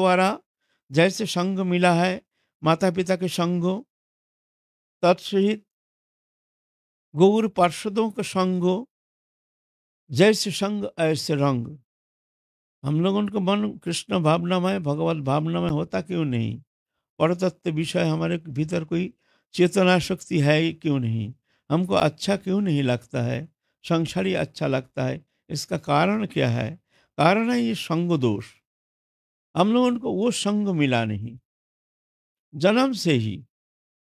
द्वारा जैसे संग मिला है माता पिता के संगो, तत्सहित गौर पार्षदों का संगो, जैसे संग ऐसे रंग। हम लोगों का मन कृष्ण भावना में, भगवत भावना में होता क्यों नहीं? परतत्व विषय हमारे भीतर कोई चेतना शक्ति है ही क्यों नहीं? हमको अच्छा क्यों नहीं लगता है? संसारी अच्छा लगता है, इसका कारण क्या है? कारण है ये संग दोष। हम लोगों को वो संग मिला नहीं, जन्म से ही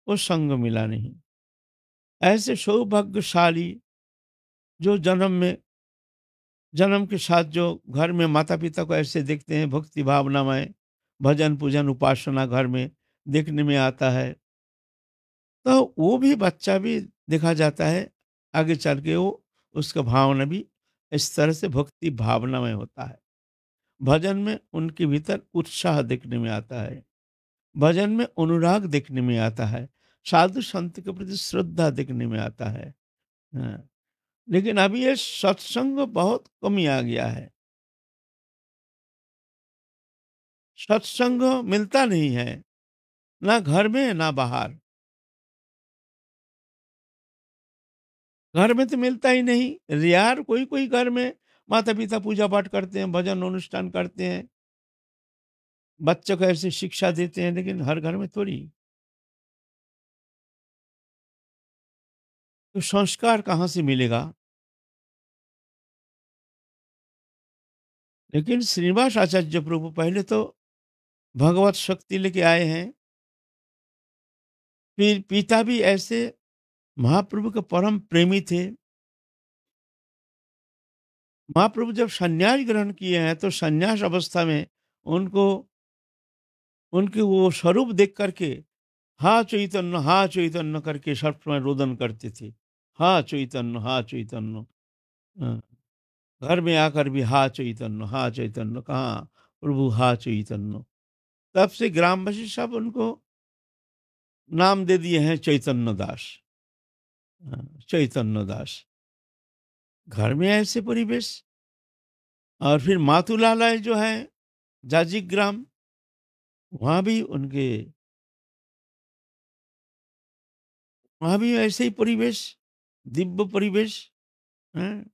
वो संग मिला नहीं। ऐसे सौभाग्यशाली जो जन्म के साथ जो घर में माता पिता को ऐसे देखते हैं भक्ति भावना में, भजन पूजन उपासना घर में देखने में आता है, तो वो भी बच्चा भी देखा जाता है आगे चल के वो उसका भावना भी इस तरह से भक्ति भावना में होता है। भजन में उनके भीतर उत्साह देखने में आता है, भजन में अनुराग देखने में आता है, साधु संत के प्रति श्रद्धा देखने में आता है। हाँ, लेकिन अभी ये सत्संग बहुत कमी आ गया है। सत्संग मिलता नहीं है, ना घर में ना बाहर। घर में तो मिलता ही नहीं। रेयर कोई कोई घर में माता पिता पूजा पाठ करते हैं, भजन अनुष्ठान करते हैं, बच्चों को ऐसी शिक्षा देते हैं, लेकिन हर घर में थोड़ी। तो संस्कार कहाँ से मिलेगा? लेकिन श्रीनिवास आचार्य प्रभु पहले तो भगवत शक्ति लेके आए हैं, फिर पिता भी ऐसे महाप्रभु के परम प्रेमी थे। महाप्रभु जब सन्यास ग्रहण किए हैं तो सन्यास अवस्था में उनको उनके वो स्वरूप देख करके हाँ चैतन्य करके सब समय रोदन करते थे। हाँ चैतन्य। हाँ, घर में आकर भी हाँ चैतन्य कहाँ, प्रभु हाँ चैतन्य। तब से ग्रामवासी सब उनको नाम दे दिए हैं चैतन्य दास। हाँ, चैतन्य दास। घर में ऐसे परिवेश। और फिर मातुलालय जो है जाजी ग्राम, वहां भी उनके, वहां भी ऐसे ही परिवेश, दिव्य परिवेश है।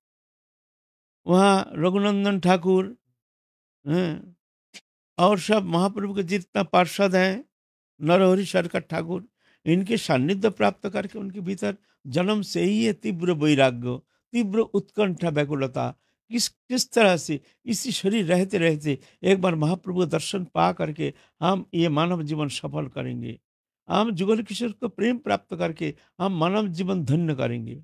वहाँ रघुनंदन ठाकुर हैं, और सब महाप्रभु के जितना पार्षद हैं, नरहरि शरकत ठाकुर, इनके सानिध्य प्राप्त करके उनके भीतर जन्म से ही ये तीव्र वैराग्य, तीव्र उत्कंठा, व्याकुलता, किस तरह से इसी शरीर रहते रहते एक बार महाप्रभु का दर्शन पा करके हम ये मानव जीवन सफल करेंगे, हम जुगल किशोर को प्रेम प्राप्त करके हम मानव जीवन धन्य करेंगे।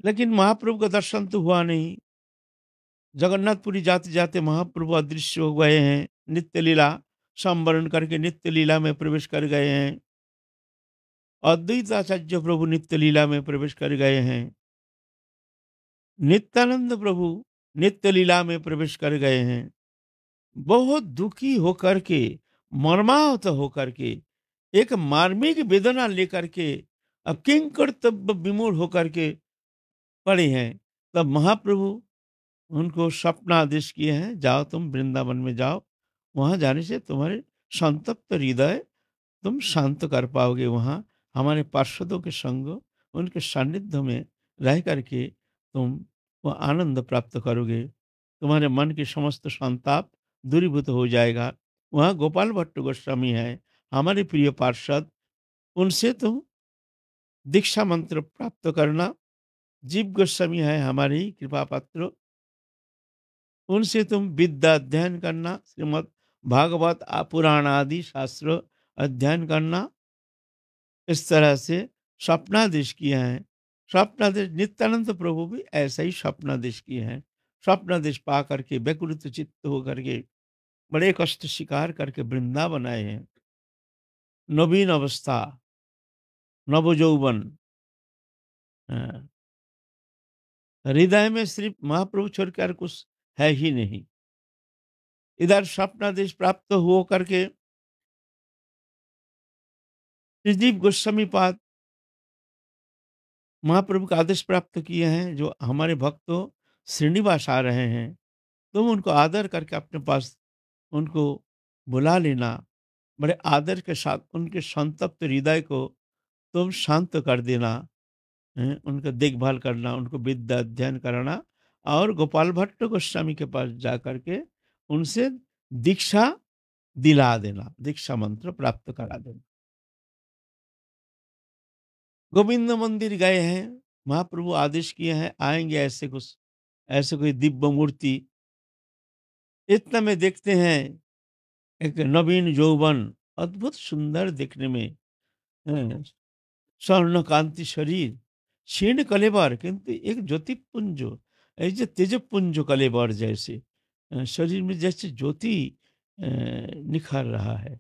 लेकिन महाप्रभु का दर्शन तो हुआ नहीं। जगन्नाथपुरी जाते जाते महाप्रभु अदृश्य हो गए हैं, नित्य लीला संवरण करके नित्य लीला में प्रवेश कर गए हैं। अद्वैत आचार्य प्रभु नित्य लीला में प्रवेश कर गए हैं। नित्यानंद प्रभु नित्य लीला में प्रवेश कर गए हैं। बहुत दुखी होकर के, मर्माहत होकर के, एक मार्मिक वेदना लेकर के, अब किंग कर्तव्य विमूढ़ होकर के पड़े हैं। तब महाप्रभु उनको स्वप्नादेश किए हैं, जाओ तुम वृंदावन में जाओ, वहां जाने से तुम्हारे संतप्त हृदय तुम शांत कर पाओगे। वहां हमारे पार्षदों के संग, उनके सानिध्य में रह करके तुम वो आनंद प्राप्त करोगे, तुम्हारे मन की समस्त संताप दूरीभूत हो जाएगा। वहाँ गोपाल भट्ट गोस्वामी है, हमारे प्रिय पार्षद, उनसे तुम दीक्षा मंत्र प्राप्त करना। जीव गोस्वामी है हमारे ही कृपा पात्र, उनसे तुम विद्या अध्ययन करना, श्रीमद् भागवत पुराण आदि शास्त्र अध्ययन करना। इस तरह से स्वप्नादेश किए हैं। स्वप्नादेश नित्यानंद प्रभु भी ऐसा ही स्वप्नादेश किए हैं। स्वप्नादेश पा करके व्याकुलित चित्त होकर के बड़े कष्ट स्वीकार करके वृंदावन आए हैं। नवीन अवस्था, नवजौवन, हाँ, हृदय में सिर्फ महाप्रभु छोड़कर कुछ है ही नहीं। इधर स्वप्नादेश प्राप्त हो करके श्रीजीव गोस्वामी पाद महाप्रभु का आदेश प्राप्त किए हैं, जो हमारे भक्त श्रीनिवास आ रहे हैं, तुम उनको आदर करके अपने पास उनको बुला लेना। बड़े आदर के साथ उनके संतप्त हृदय को तुम शांत कर देना। उनका देखभाल करना, उनको विद्या अध्ययन कराना और गोपाल भट्ट गोस्वामी के पास जा करके उनसे दीक्षा दिला देना, दीक्षा मंत्र प्राप्त करा देना। गोविंद मंदिर गए हैं, महाप्रभु आदेश किए हैं आएँगे ऐसे कुछ, ऐसे कोई दिव्य मूर्ति। इतने में देखते हैं एक नवीन यौवन, अद्भुत सुंदर दिखने में, हैं, स्वर्णकांति शरीर, क्षीण कलेवर किंतु एक ज्योतिपुंज, ऐसे तेजपुंज कलेवर जैसे शरीर में जैसे ज्योति निखर रहा है।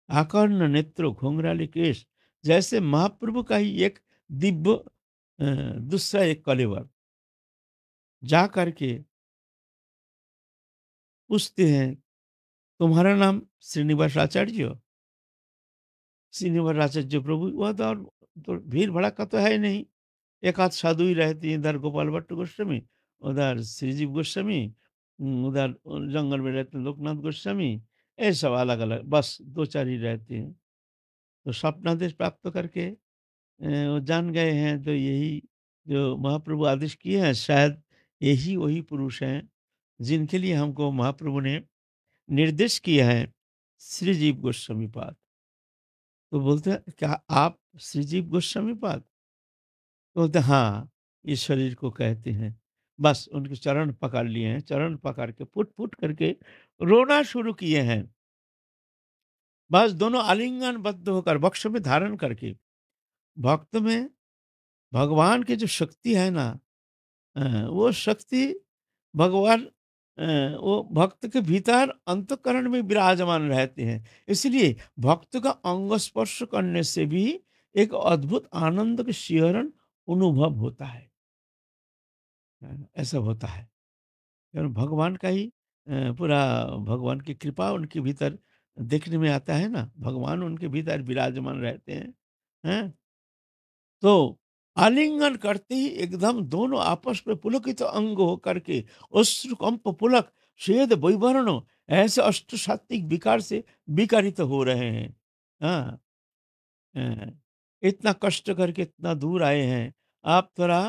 आकर्ण नेत्र, घुंघराले केश, जैसे महाप्रभु का ही एक दिव्य दूसरा एक कलेवर। जा करके पूछते हैं, तुम्हारा नाम श्रीनिवास आचार्य? श्रीनिवास आचार्य प्रभु, वह तो और तो भीड़ भड़का तो है नहीं, एक आध साधु ही रहती हैं, इधर गोपाल भट्ट गोस्वामी, उधर श्रीजीव गोस्वामी, उधर जंगल में रहते हैं लोकनाथ गोस्वामी, ये सब अलग अलग बस दो चार ही रहते हैं। तो स्वप्नादेश प्राप्त करके वो जान गए हैं, तो यही जो महाप्रभु आदेश किए हैं, शायद यही वही पुरुष हैं जिनके लिए हमको महाप्रभु ने निर्देश किया है, श्रीजीव गोस्वामी पाद। तो बोलते हैं, क्या आप श्रीजीव गोस्वामी पाद? तो बोलते हैं, हाँ, इस शरीर को कहते हैं। बस उनके चरण पकड़ लिए हैं, चरण पकड़ के फुट-फुट करके रोना शुरू किए हैं। बस दोनों आलिंगनबद्ध होकर वक्ष में धारण करके, भक्त में भगवान की जो शक्ति है ना, वो शक्ति भगवान वो भक्त के भीतर अंतःकरण में विराजमान रहते हैं। इसलिए भक्त का अंग स्पर्श करने से भी एक अद्भुत आनंद का शिहरण अनुभव होता है। ऐसा होता है। कारण भगवान का ही पूरा भगवान की कृपा उनके भीतर देखने में आता है ना, भगवान उनके भीतर विराजमान रहते हैं। हैं? तो आलिंगन करते ही एकदम दोनों आपस में पुलकित अंग होकर के अश्रुकंप पुलक श्वेत वैवर्ण ऐसे अष्ट सात्विक विकार से विकारित हो रहे हैं। हाँ, हाँ, इतना कष्ट करके इतना दूर आए हैं, आप थोड़ा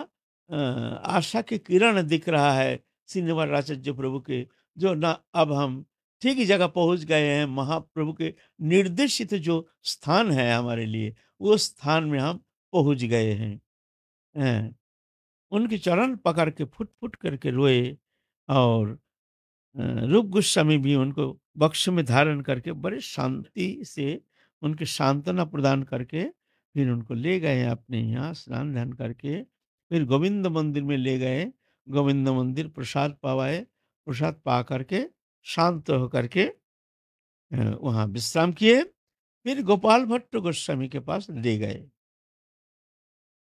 आशा की किरण दिख रहा है श्रीनिवास आचार्य प्रभु के, जो ना अब हम ठीक ही जगह पहुंच गए हैं, महाप्रभु के निर्देशित जो स्थान है हमारे लिए, वो स्थान में हम पहुंच गए हैं। हैं। उनके चरण पकड़ के फुट-फुट करके रोए और रूप गोस्वामी भी उनको बक्ष में धारण करके बड़े शांति से उनके सांत्वना प्रदान करके फिर उनको ले गए अपने यहाँ स्नान ध्यान करके, फिर गोविंद मंदिर में ले गए। गोविंद मंदिर प्रसाद पावाए, प्रसाद पा करके शांत होकर के वहाँ विश्राम किए, फिर गोपाल भट्ट गोस्वामी के पास ले गए।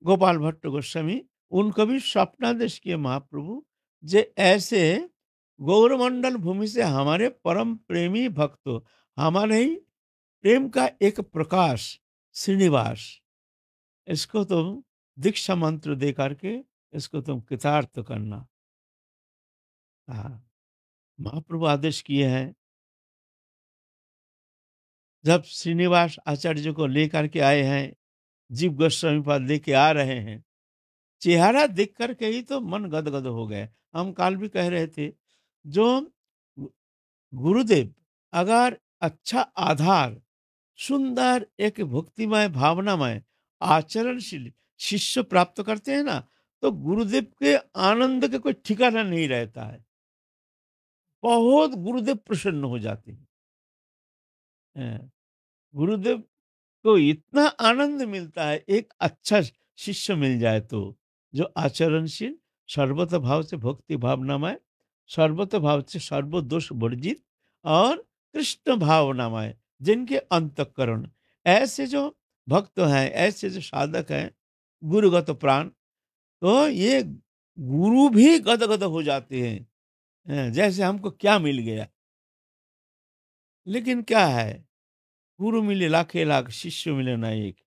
गोपाल भट्ट गोस्वामी, उनको भी स्वप्नादेश किए महाप्रभु, जे ऐसे गौरमंडल भूमि से हमारे परम प्रेमी भक्त, हमारे ही प्रेम का एक प्रकाश श्रीनिवास, इसको तुम दीक्षा मंत्र दे करके इसको तुम कृतार्थ करना। हाँ, महाप्रभु आदेश किए हैं, जब श्रीनिवास आचार्य को लेकर के आए हैं, जीव गोस्वामी पाद लेके आ रहे हैं, चेहरा देख कर के ही तो मन गदगद हो गए। हम काल भी कह रहे थे, जो गु गुरुदेव अगर अच्छा आधार, सुंदर एक भक्तिमय, भावनामय, आचरणशील शिष्य प्राप्त करते हैं ना, तो गुरुदेव के आनंद का कोई ठिकाना नहीं रहता है। बहुत गुरुदेव प्रसन्न हो जाते हैं। गुरुदेव को इतना आनंद मिलता है एक अच्छा शिष्य मिल जाए तो, जो आचरणशील, सर्वत भाव से भक्ति भावनामय, सर्वत भाव से सर्वदोष वर्जित और कृष्ण भावनामय, जिनके अंतःकरण ऐसे जो भक्त हैं, ऐसे जो साधक हैं, गुरुगत प्राण, तो ये गुरु भी गदगद हो जाते हैं। जैसे हमको क्या मिल गया। लेकिन क्या है, गुरु मिले लाखे लाख, शिष्य मिले ना एक।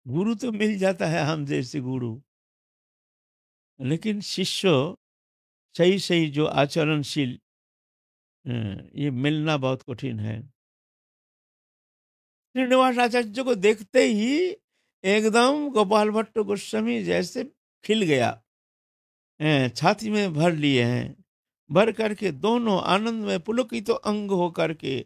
गुरु तो मिल जाता है हम जैसे गुरु, लेकिन शिष्य सही सही जो आचरणशील ये मिलना बहुत कठिन है। श्रीनिवास आचार्य को देखते ही एकदम गोपाल भट्ट गोस्वामी जैसे खिल गया, छाती में भर लिए हैं, भर करके दोनों आनंद में पुलकित तो अंग हो करके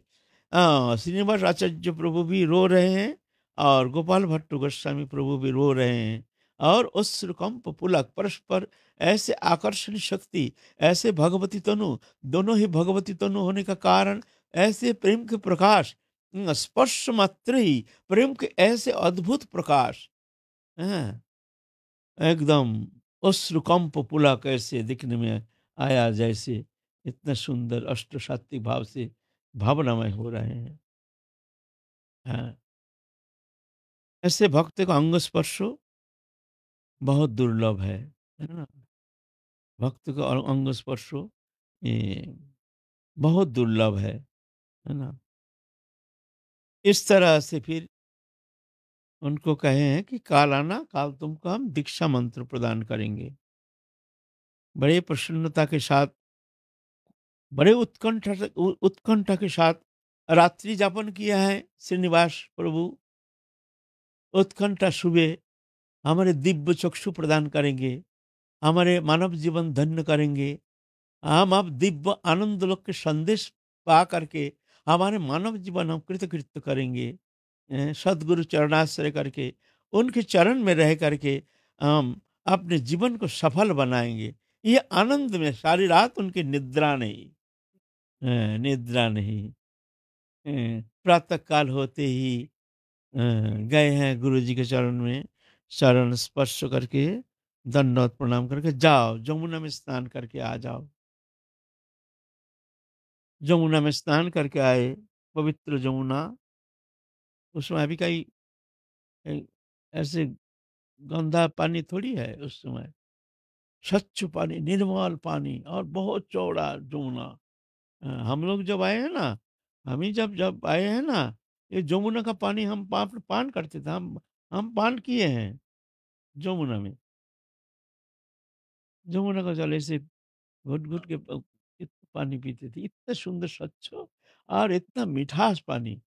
श्रीनिवास आचार्य प्रभु भी रो रहे हैं और गोपाल भट्ट गोस्वामी प्रभु भी रो रहे हैं। और अश्रुकंप पुलक परस्पर ऐसे आकर्षण शक्ति, ऐसे भगवती तनु, दोनों ही भगवती तनु होने का कारण, ऐसे प्रेम के प्रकाश, स्पर्श मात्र ही प्रेम के ऐसे अद्भुत प्रकाश, हैं, एकदम अश्रुकंप पुलक ऐसे दिखने में आया, जैसे इतना सुंदर अष्ट सात्विक भाव से भावनामय हो रहे हैं। हाँ, ऐसे भक्त का अंग स्पर्श बहुत दुर्लभ है ना? भक्त का अंग स्पर्श ये बहुत दुर्लभ है ना? इस तरह से फिर उनको कहे हैं कि काल आना, काल तुमको हम दीक्षा मंत्र प्रदान करेंगे। बड़े प्रसन्नता के साथ, बड़े उत्कंठा के साथ रात्रि जापन किया है श्रीनिवास प्रभु। उत्कंठा सुबह हमारे दिव्य चक्षु प्रदान करेंगे, हमारे मानव जीवन धन्य करेंगे। हम अब दिव्य आनंद लोक के संदेश पा करके हमारे मानव जीवन हम कृतकृत्य करेंगे। सदगुरु चरणाश्रय करके उनके चरण में रह करके हम अपने जीवन को सफल बनाएंगे। ये आनंद में सारी रात उनकी निद्रा नहीं, निद्रा नहीं। प्रातः काल होते ही गए हैं गुरु जी के चरण में, चरण स्पर्श करके दंडवत प्रणाम करके जाओ जमुना में स्नान करके आ जाओ। जमुना में स्नान करके आए, पवित्र जमुना। उसमें अभी कहीं ऐसे गंदा पानी थोड़ी है उस समय, स्वच्छ पानी, निर्मल पानी और बहुत चौड़ा जमुना। हम लोग जब आए हैं ना, हम ही जब जब आए हैं ना, ये जमुना का पानी हम पान करते थे, हम पान किए हैं जमुना में। जमुना का जल ऐसे घुट-घुट के पानी पीते थे। इतना सुंदर स्वच्छ और इतना मिठास पानी,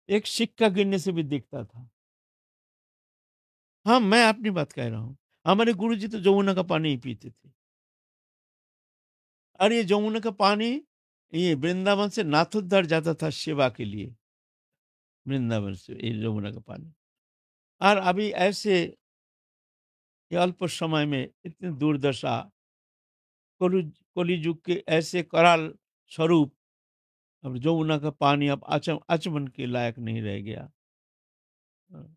एक सिक्का गिरने से भी दिखता था। हाँ, मैं अपनी बात कह रहा हूँ। हमारे गुरुजी तो जमुना का पानी ही पीते थे। और ये जमुना का पानी ये वृंदावन से नाथोद्वार जाता था सेवा के लिए, वृंदावन से ये जमुना का पानी। और अभी ऐसे ये अल्प समय में इतनी दुर्दशा, कलि कलिजुग के ऐसे कराल स्वरूप, अब जमुना का पानी अब आचमन के लायक नहीं रह गया। हाँ,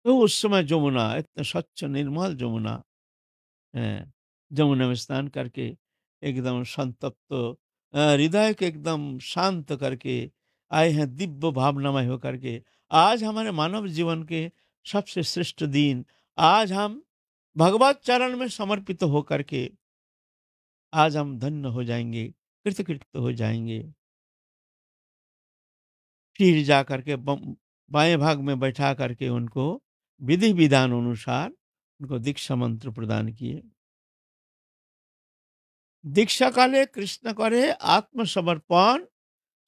तो उस समय जमुना इतना स्वच्छ निर्मल जमुना है, जमुना में स्नान करके एकदम संतप्त हृदय को एकदम शांत करके आए हैं, दिव्य भावनामय होकर के। आज हमारे मानव जीवन के सबसे श्रेष्ठ दिन, आज हम भगवत चरण में समर्पित होकर के आज हम धन्य हो जाएंगे, कृतकृत्य हो जाएंगे। फिर जा करके बाएं भाग में बैठा करके उनको विधि विधान अनुसार उनको दीक्षा मंत्र प्रदान किए। दीक्षा काले कृष्ण करे आत्मसमर्पण,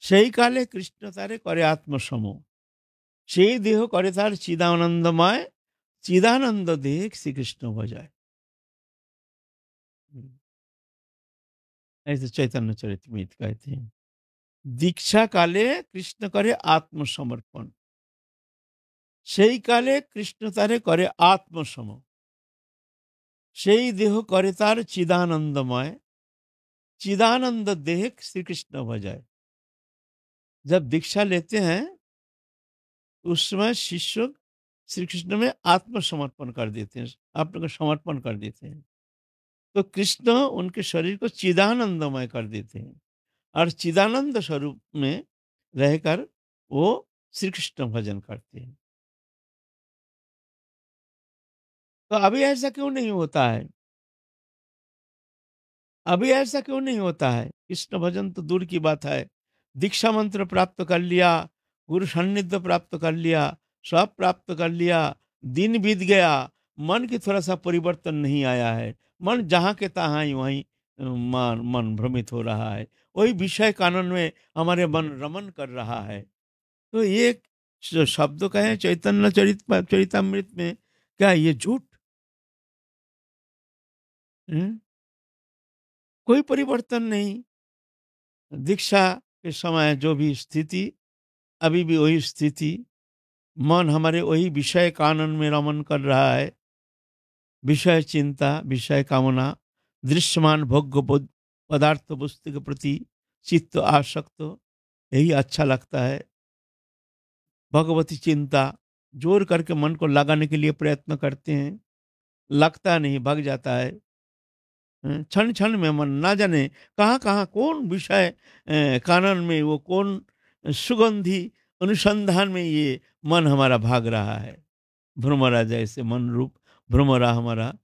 সেই কালে কৃষ্ণ তারে করে আত্মসম, সেই দেহ করে তার চিদানন্দময়, চিদানন্দ দেহ শ্রীকৃষ্ণ ভজায়। ऐसे चैतन्य चरितमृत कहते हैं। दीक्षा काले कृष्ण करे आत्मसमर्पण, সেই কালে কৃষ্ণ তারে করে আত্মসম, সেই দেহ করে তার চিদানন্দময়, चिदानंद देह श्री कृष्ण भजाए। जब दीक्षा लेते हैं उस समय शिष्य श्री कृष्ण में आत्मसमर्पण कर देते हैं, अपने को समर्पण कर देते हैं। तो कृष्ण उनके शरीर को चिदानंदमय कर देते हैं और चिदानंद स्वरूप में रहकर वो श्री कृष्ण भजन करते हैं। तो अभी ऐसा क्यों नहीं होता है? अभी ऐसा क्यों नहीं होता है? कृष्ण भजन तो दूर की बात है, दीक्षा मंत्र प्राप्त कर लिया, गुरु सान्निध्य प्राप्त कर लिया, सब प्राप्त कर लिया, दिन बीत गया, मन की थोड़ा-सा परिवर्तन नहीं आया है। मन जहाँ के तहाँ ही वहीं मन मन भ्रमित हो रहा है। वही विषय कानन में हमारे मन रमन कर रहा है। तो ये शब्द कहें चैतन्य चरितामृत में, क्या ये झूठ? हम्म? कोई परिवर्तन नहीं। दीक्षा के समय जो भी स्थिति, अभी भी वही स्थिति, मन हमारे वही विषय कानन में रमन कर रहा है। विषय चिंता, विषय कामना, दृश्यमान भोग्य पदार्थ वस्तु के प्रति चित्त आसक्त, यही अच्छा लगता है। भगवती चिंता, जोर करके मन को लगाने के लिए प्रयत्न करते हैं, लगता नहीं, भग जाता है। क्षण क्षण में मन ना जाने कहाँ कहाँ कौन विषय कानन में, वो कौन सुगंधी अनुसंधान में ये मन हमारा भाग रहा है। भ्रमरा जैसे मन रूप भ्रमरा हमारा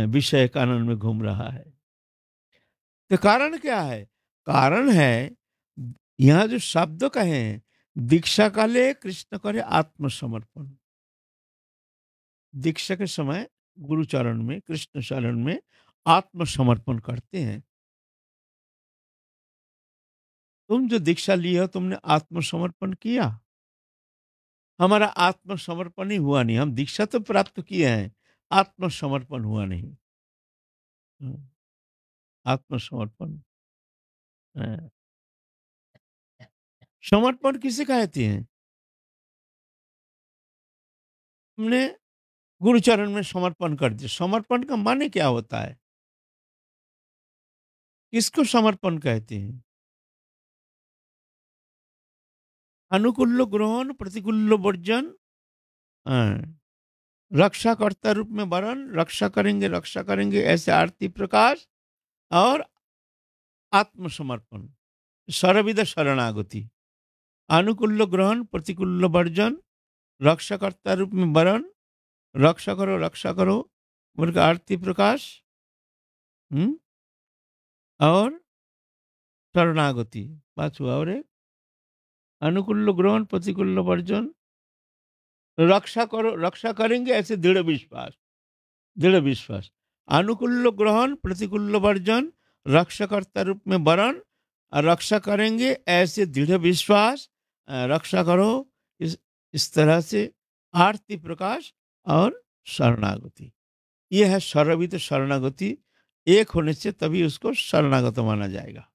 विषय कानन में घूम रहा है। तो कारण क्या है? कारण है, यहाँ जो शब्द कहे हैं, दीक्षा काले कृष्ण करे आत्मसमर्पण। दीक्षा के समय गुरु चरण में, कृष्ण चरण में आत्मसमर्पण करते हैं। तुम जो दीक्षा ली हो, तुमने आत्मसमर्पण किया। हमारा आत्मसमर्पण ही हुआ नहीं। हम दीक्षा तो प्राप्त किए हैं, आत्मसमर्पण हुआ नहीं। हम्म, आत्मसमर्पण, हाँ। समर्पण किसे कहते हैं? हमने गुरु चरण में समर्पण कर दिया। समर्पण का माने क्या होता है? किसको समर्पण कहते हैं? अनुकूल ग्रहण, प्रतिकूल वर्जन, हाँ। रक्षाकर्ता रूप में वरण, रक्षा करेंगे ऐसे आरती प्रकाश, और आत्मसमर्पण, सर्वविद शरणागति। अनुकूल ग्रहण, प्रतिकूल वर्जन, रक्षाकर्ता रूप में वरण, रक्षा करो बोल के आरती प्रकाश, हम्म, और शरणागति। पांचवा और एक, अनुकूल ग्रहण, प्रतिकूल वर्जन, रक्षा करो, रक्षा करेंगे ऐसे दृढ़ विश्वास, दृढ़ विश्वास। अनुकूल ग्रहण, प्रतिकूल वर्जन, रक्षाकर्ता रूप में वरण, और रक्षा करेंगे ऐसे दृढ़ विश्वास, रक्षा करो, इस तरह से आरती प्रकाश और शरणागति। ये है सर्वविद शरणागति। एक होने से तभी उसको शरणागत माना जाएगा।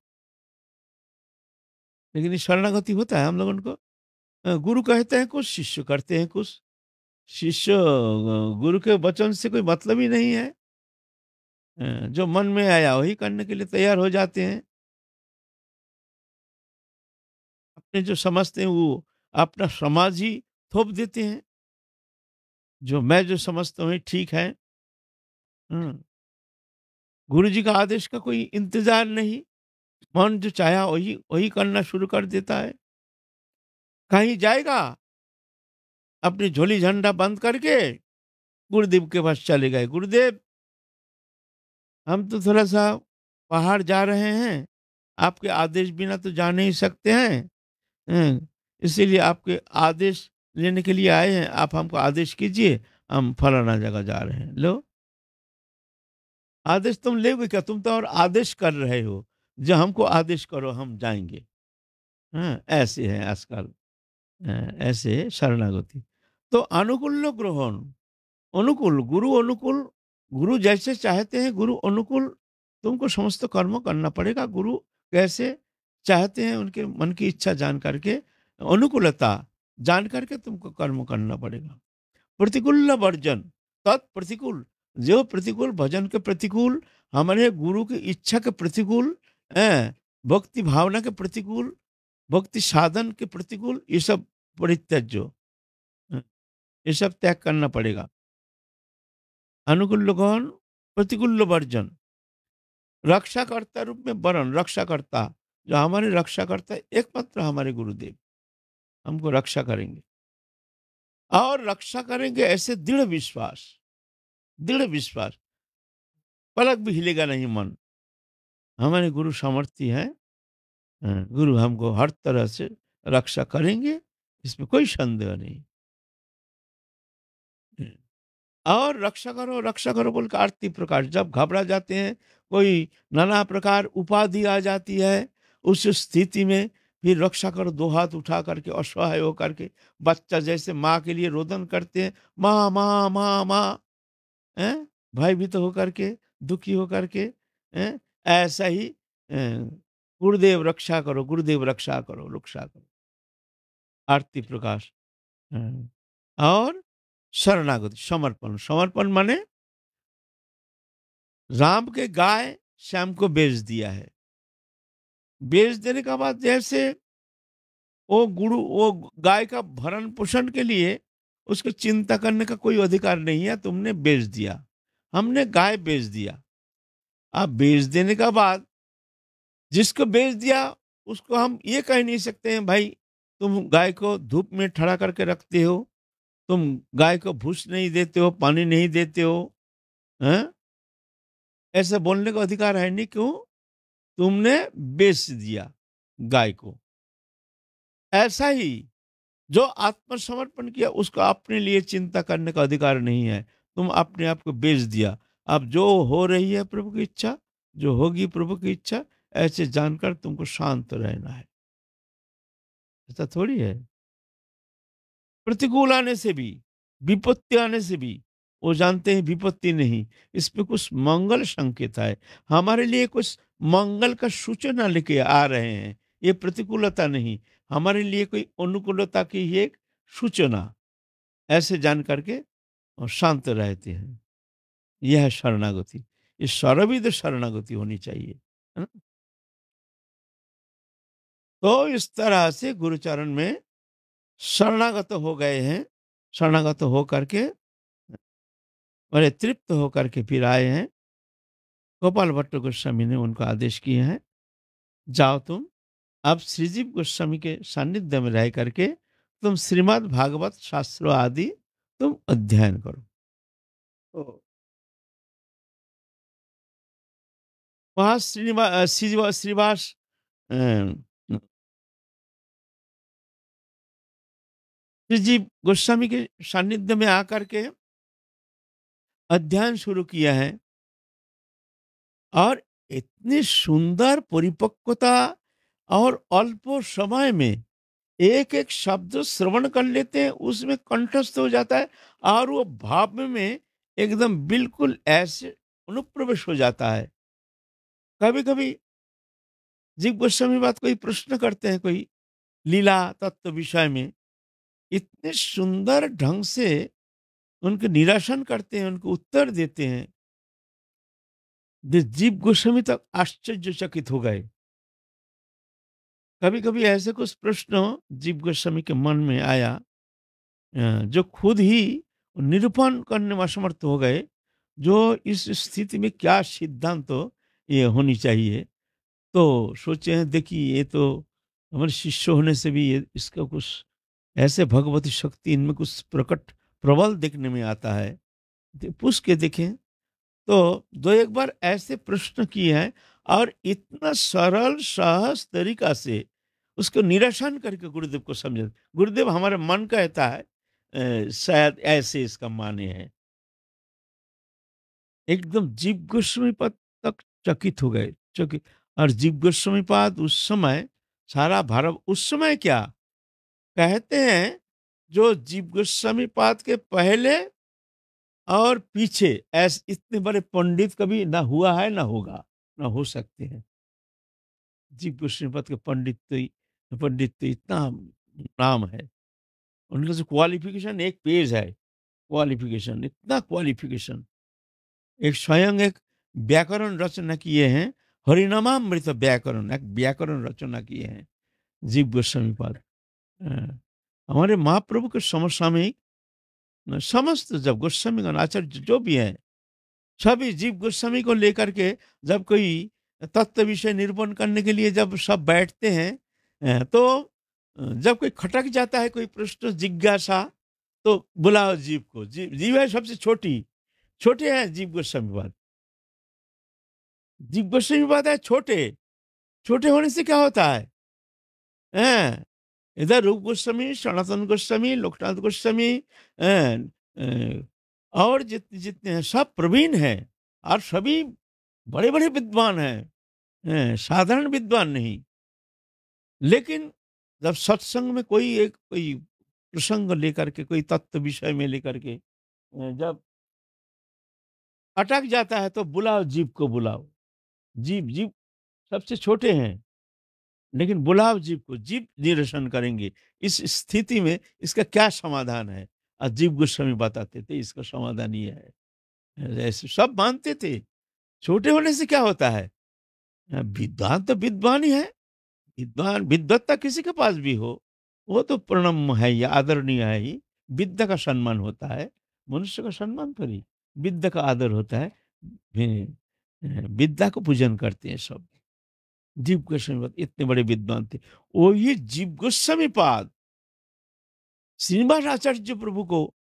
लेकिन ये शरणागति होता है हम लोगों को, गुरु कहते हैं कुछ, शिष्य करते हैं कुछ। शिष्य गुरु के वचन से कोई मतलब ही नहीं है। जो मन में आया वही करने के लिए तैयार हो जाते हैं। अपने जो समझते हैं वो अपना समाज ही थोप देते हैं। जो मैं जो समझता हूँ ये ठीक है। हम्म, गुरु जी का आदेश का कोई इंतजार नहीं। मन जो चाहा वही वही करना शुरू कर देता है। कहीं जाएगा, अपनी झोली झंडा बंद करके गुरुदेव के पास चले गए। गुरुदेव, हम तो थोड़ा सा पहाड़ जा रहे हैं, आपके आदेश बिना तो जा नहीं सकते हैं। इसीलिए आपके आदेश लेने के लिए आए हैं। आप हमको आदेश कीजिए, हम फलाना जगह जा रहे हैं। लो, आदेश तुम लोगे क्या? तुम तो और आदेश कर रहे हो। जो हमको आदेश करो हम जाएंगे। हाँ, ऐसे है आजकल। ऐसे शरणागति। तो अनुकूल ग्रहण, अनुकूल गुरु, अनुकूल गुरु जैसे चाहते हैं, गुरु अनुकूल तुमको समस्त कर्म करना पड़ेगा। गुरु कैसे चाहते हैं, उनके मन की इच्छा जान करके, अनुकूलता जान करके तुमको कर्म करना पड़ेगा। प्रतिकूल वर्जन, तत्प्रतिकूल, जो प्रतिकूल, भजन के प्रतिकूल, हमारे गुरु की इच्छा के प्रतिकूल, भक्ति भावना के प्रतिकूल, भक्ति साधन के प्रतिकूल, ये सब परित्यज्य, अ, ये सब त्याग करना पड़ेगा। अनुकूल गौण, प्रतिकूल वर्जन, रक्षाकर्ता रूप में वरण, रक्षाकर्ता, जो हमारे रक्षाकर्ता एकमात्र हमारे गुरुदेव हमको रक्षा करेंगे। और रक्षा करेंगे ऐसे दृढ़ विश्वास, दृढ़ विश्वास, पलक भी हिलेगा नहीं मन। हमारे गुरु सामर्थ्य है। गुरु हमको हर तरह से रक्षा करेंगे, इसमें कोई संदेह नहीं। और रक्षा करो बोल के आरती प्रकाश जब घबरा जाते हैं, कोई नाना प्रकार उपाधि आ जाती है, उस स्थिति में फिर रक्षा करो, दो हाथ उठा करके असहाय होकर के बच्चा जैसे माँ के लिए रोदन करते हैं, माँ माँ माँ माँ, हैं, भयभीत होकर के, दुखी होकर के, हैं, ऐसा ही गुरुदेव रक्षा करो, गुरुदेव रक्षा करो, रक्षा करो, आरती प्रकाश। और शरणागति, समर्पण, समर्पण माने राम के गाय श्याम को बेच दिया है। बेच देने का बाद जैसे वो गाय का भरण पोषण के लिए उसको चिंता करने का कोई अधिकार नहीं है, तुमने बेच दिया, हमने गाय बेच दिया। अब बेच देने का बाद जिसको बेच दिया उसको हम ये कह नहीं सकते हैं भाई तुम गाय को धूप में खड़ा करके रखते हो, तुम गाय को भूस नहीं देते हो, पानी नहीं देते हो, हैं? ऐसे बोलने का अधिकार है नहीं। क्यों? तुमने बेच दिया गाय को। ऐसा ही जो आत्मसमर्पण किया उसका अपने लिए चिंता करने का अधिकार नहीं है। तुम अपने आप को बेच दिया। अब जो हो रही है प्रभु की इच्छा, जो होगी प्रभु की इच्छा, ऐसे जानकर तुमको शांत रहना है। ऐसा थोड़ी है। प्रतिकूल आने से भी, विपत्ति आने से भी वो जानते हैं विपत्ति नहीं, इसमें कुछ मंगल संकेत है, हमारे लिए कुछ मंगल का सूचना लेके आ रहे हैं। ये प्रतिकूलता नहीं, हमारे लिए कोई अनुकूलता की ही एक सूचना, ऐसे जान करके और शांत रहते हैं। यह है शरणागति। ये सर्वविध शरणागति होनी चाहिए, है ना? तो इस तरह से गुरुचरण में शरणागत हो गए हैं। शरणागत हो करके बड़े तृप्त होकर के फिर आए हैं। गोपाल भट्ट गोस्वामी ने उनको आदेश किए हैं, जाओ तुम अब श्रीजीव गोस्वामी के सानिध्य में रह करके तुम श्रीमद् भागवत शास्त्रों आदि तुम अध्ययन करो। तो वहाँ श्रीवास अ, श्रीजीव गोस्वामी के सानिध्य में आकर के अध्ययन शुरू किया है। और इतनी सुंदर परिपक्वता, और अल्प समय में एक एक शब्द श्रवण कर लेते हैं, उसमें कंठस्थ हो जाता है, और वो भाव में एकदम बिल्कुल ऐसे अनुप्रवेश हो जाता है। कभी कभी जीव गोस्वामी बात कोई प्रश्न करते हैं, कोई लीला तत्व विषय में, इतने सुंदर ढंग से उनके निरासन करते हैं, उनको उत्तर देते हैं। जीव गोस्वामी तक आश्चर्यचकित हो गए। कभी कभी ऐसे कुछ प्रश्न जीव गोस्वामी के मन में आया, जो खुद ही निरूपण करने में असमर्थ हो गए, जो इस स्थिति में क्या सिद्धांत तो ये होनी चाहिए। तो सोचे हैं, देखिए ये तो हमारे शिष्य होने से भी ये इसका कुछ ऐसे भगवती शक्ति इनमें कुछ प्रकट प्रबल देखने में आता है। पूछ के देखें। तो दो एक बार ऐसे प्रश्न किए हैं, और इतना सरल सहज तरीका से उसको निरसन करके गुरुदेव को समझा। गुरुदेव हमारे मन कहता है शायद ऐसे इसका माने है। एकदम जीव गोस्वामी पद तक चकित हो गए, चकित। और जीव गोस्वामी पाद उस समय सारा भारत, उस समय क्या कहते हैं, जो जीव गोस्वामी पाद के पहले और पीछे ऐसे इतने बड़े पंडित कभी ना हुआ है, ना होगा, ना हो सकते हैं। जीव गोस्वामी पाद के पंडित तो इतना नाम है। उनका जो क्वालिफिकेशन एक पेज है, क्वालिफिकेशन, इतना क्वालिफिकेशन। एक स्वयं एक व्याकरण रचना किए हैं, हरिनामामृत व्याकरण, एक व्याकरण रचना किए हैं जीव गोस्वामी पाद। अ, हमारे महाप्रभु के समसामयिक समस्त जब गोस्वामीगण आचार्य जो भी हैं, सभी जीव गोस्वामी को लेकर के जब कोई तत्व विषय निरूपण करने के लिए जब सब बैठते हैं, तो जब कोई खटक जाता है, कोई प्रश्न जिज्ञासा, तो बुलाओ जीव को। जीव है सबसे छोटी, छोटे हैं जीव गोस्वामी पाद। जीव गोस्वामी पाद है छोटे, छोटे होने से क्या होता है, हैं? इधर रूप गोस्वामी, सनातन गोस्वामी, लोकनाथ गोस्वामी, अ, अ, और जितने जितने हैं सब प्रवीण हैं और सभी बड़े-बड़े विद्वान हैं, साधारण विद्वान नहीं। लेकिन जब सत्संग में कोई प्रसंग लेकर के, कोई तत्व विषय में लेकर के जब अटक जाता है तो बुलाओ जीव को बुलाओ। जीव जीव सबसे छोटे हैं, लेकिन बुलाओ जीव को, जीव निरसन करेंगे। इस स्थिति में इसका क्या समाधान है? जीव गोस्वामी बताते थे इसका समाधान ये है। ऐसे सब मानते थे, छोटे होने से क्या होता है? विद्वान तो विद्वान ही है। विद्वान विद्वत्ता किसी के पास भी हो, वो तो प्रणम्य है या आदरणीय है ही। विद्या का सम्मान होता है, मनुष्य का सम्मान करिए। विद्या का आदर होता है। विद्या को पूजन करते हैं सब। जीव गोस्वामी इतने बड़े विद्वान थे। वही जीव गोस्वामी पाद श्रीनिवास आचार्य प्रभु को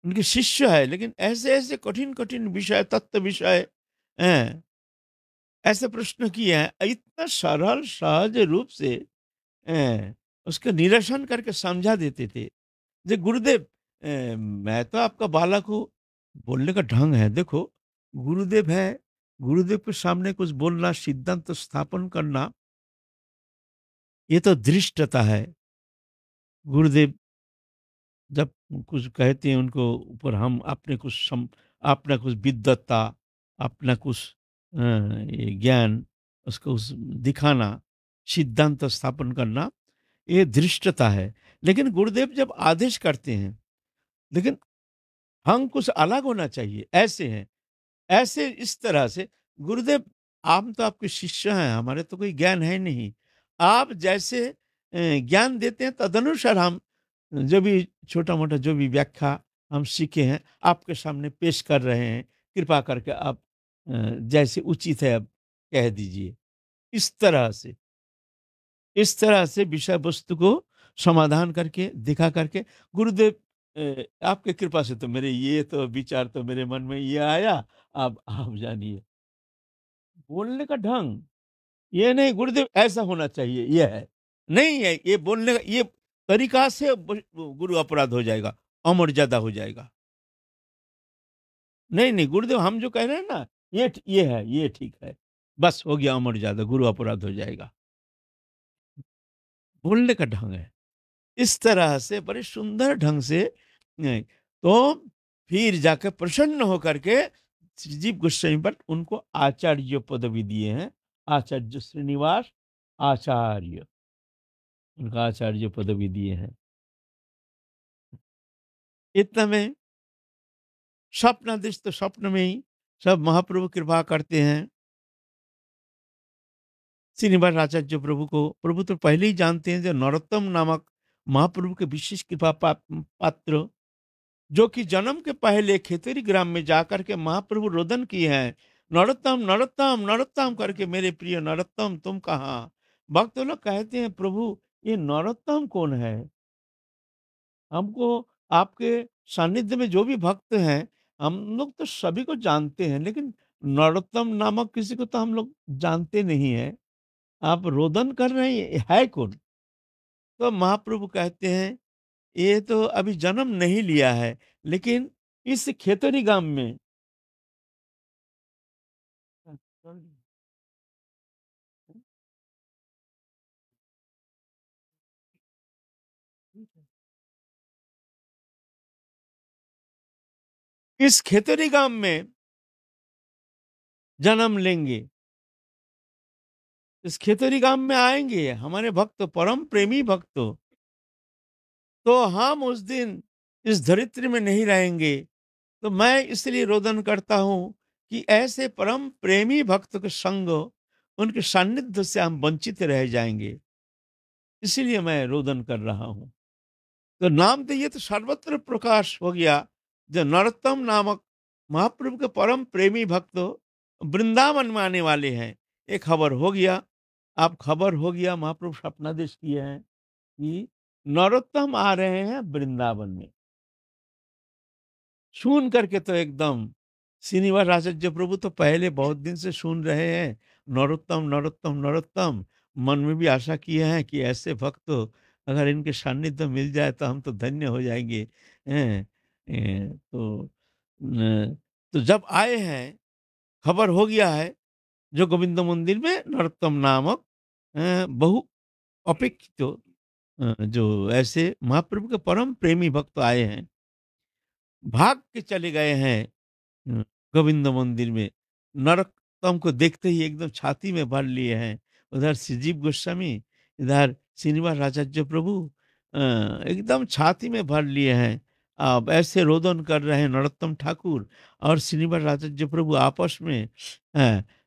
उनके शिष्य है, लेकिन ऐसे ऐसे कठिन कठिन विषय, तत्व विषय, हैं, ऐसे प्रश्न किए हैं, इतना सरल सहज रूप से उसका निरसन करके समझा देते थे। जे गुरुदेव, मैं तो आपका बालक हूँ। बोलने का ढंग है, देखो गुरुदेव है, गुरुदेव के सामने कुछ बोलना, सिद्धांत स्थापन करना, ये तो धृष्टता है। गुरुदेव जब कुछ कहते हैं उनको ऊपर हम अपना कुछ विद्वत्ता, अपना कुछ ये ज्ञान, उसको दिखाना, सिद्धांत स्थापन करना, ये धृष्टता है। लेकिन गुरुदेव जब आदेश करते हैं, लेकिन हम कुछ अलग होना चाहिए, ऐसे हैं, ऐसे इस तरह से गुरुदेव, आप तो आपके शिष्य हैं, हमारे तो कोई ज्ञान है नहीं। आप जैसे ज्ञान देते हैं तदनुसार हम जो भी छोटा-मोटा जो भी व्याख्या हम सीखे हैं, आपके सामने पेश कर रहे हैं। कृपा करके आप जैसे उचित है अब कह दीजिए। इस तरह से इस तरह से विषय वस्तु को समाधान करके, दिखा करके गुरुदेव, आपकी कृपा से तो मेरे ये तो विचार तो मेरे मन में ये आया, अब आप जानिए। बोलने का ढंग, ये नहीं गुरुदेव ऐसा होना चाहिए, ये है। नहीं है, ये बोलने का ये तरीका से गुरु अपराध हो जाएगा, अमर्यादा हो जाएगा। नहीं, नहीं गुरुदेव हम जो कह रहे हैं ना, ये है, ये ठीक है। बस हो गया अमर्यादा, गुरु अपराध हो जाएगा। बोलने का ढंग है। इस तरह से बड़े सुंदर ढंग से तो फिर जाकर प्रसन्न होकर के श्रीजीव गोस्वामी पर उनको आचार्य पदवी दिए हैं। आचार्य श्रीनिवास आचार्य, उनका आचार्य पदवी दिए हैं। इतना में स्वप्नादेश, तो स्वप्न में ही सब महाप्रभु कृपा करते हैं श्रीनिवास आचार्य प्रभु को। प्रभु तो पहले ही जानते हैं, जो नरोत्तम नामक महाप्रभु के विशेष कृपा पात्र, जो कि जन्म के पहले खेतरी ग्राम में जाकर के महाप्रभु रोदन किए हैं, नरोत्तम नरोत्तम नरोत्तम करके, मेरे प्रिय नरोत्तम तुम कहाँ। भक्त लोग कहते हैं, प्रभु ये नरोत्तम कौन है? हमको आपके सानिध्य में जो भी भक्त हैं, हम लोग तो सभी को जानते हैं, लेकिन नरोत्तम नामक किसी को तो हम लोग जानते नहीं है। आप रोदन कर रहे हैं, ये है कौन? तो महाप्रभु कहते हैं, ये तो अभी जन्म नहीं लिया है, लेकिन इस खेतरी गांव में इस खेतरी गांव में जन्म लेंगे। इस खेतरी गांव में आएंगे हमारे भक्त, परम प्रेमी भक्त। तो हम उस दिन इस धरित्री में नहीं रहेंगे। तो मैं इसलिए रोदन करता हूँ कि ऐसे परम प्रेमी भक्त के संग, उनके सानिध्य से हम वंचित रह जाएंगे। इसीलिए मैं रोदन कर रहा हूँ। तो नाम तो ये तो सर्वत्र प्रकाश हो गया, जो नरोत्तम नामक महाप्रभु के परम प्रेमी भक्त वृंदावन में आने वाले हैं, ये खबर हो गया। आप खबर हो गया, महाप्रभु स्वप्नादेश किए हैं कि नरोत्तम आ रहे हैं वृंदावन में। सुन करके तो एकदम श्रीनिवास आचार्य प्रभु तो पहले बहुत दिन से सुन रहे हैं, नरोत्तम नरोत्तम नरोत्तम। मन में भी आशा किए हैं कि ऐसे भक्त तो अगर इनके सानिध्य मिल जाए तो हम तो धन्य हो जाएँगे। हैं? तो जब आए हैं, खबर हो गया है जो गोविंद मंदिर में नरोत्तम नामक बहु अपेक्षित जो ऐसे महाप्रभु के परम प्रेमी भक्त आए हैं, भाग के चले गए हैं अ, गोविंद मंदिर में। नरोत्तम को देखते ही एकदम छाती में भर लिए हैं। उधर श्रीजीव गोस्वामी, इधर श्रीनिवास आचार्य प्रभु अ, एकदम छाती में भर लिए हैं। अब ऐसे रोदन कर रहे हैं नरोत्तम ठाकुर और श्रीनिवास आचार्य प्रभु आपस में।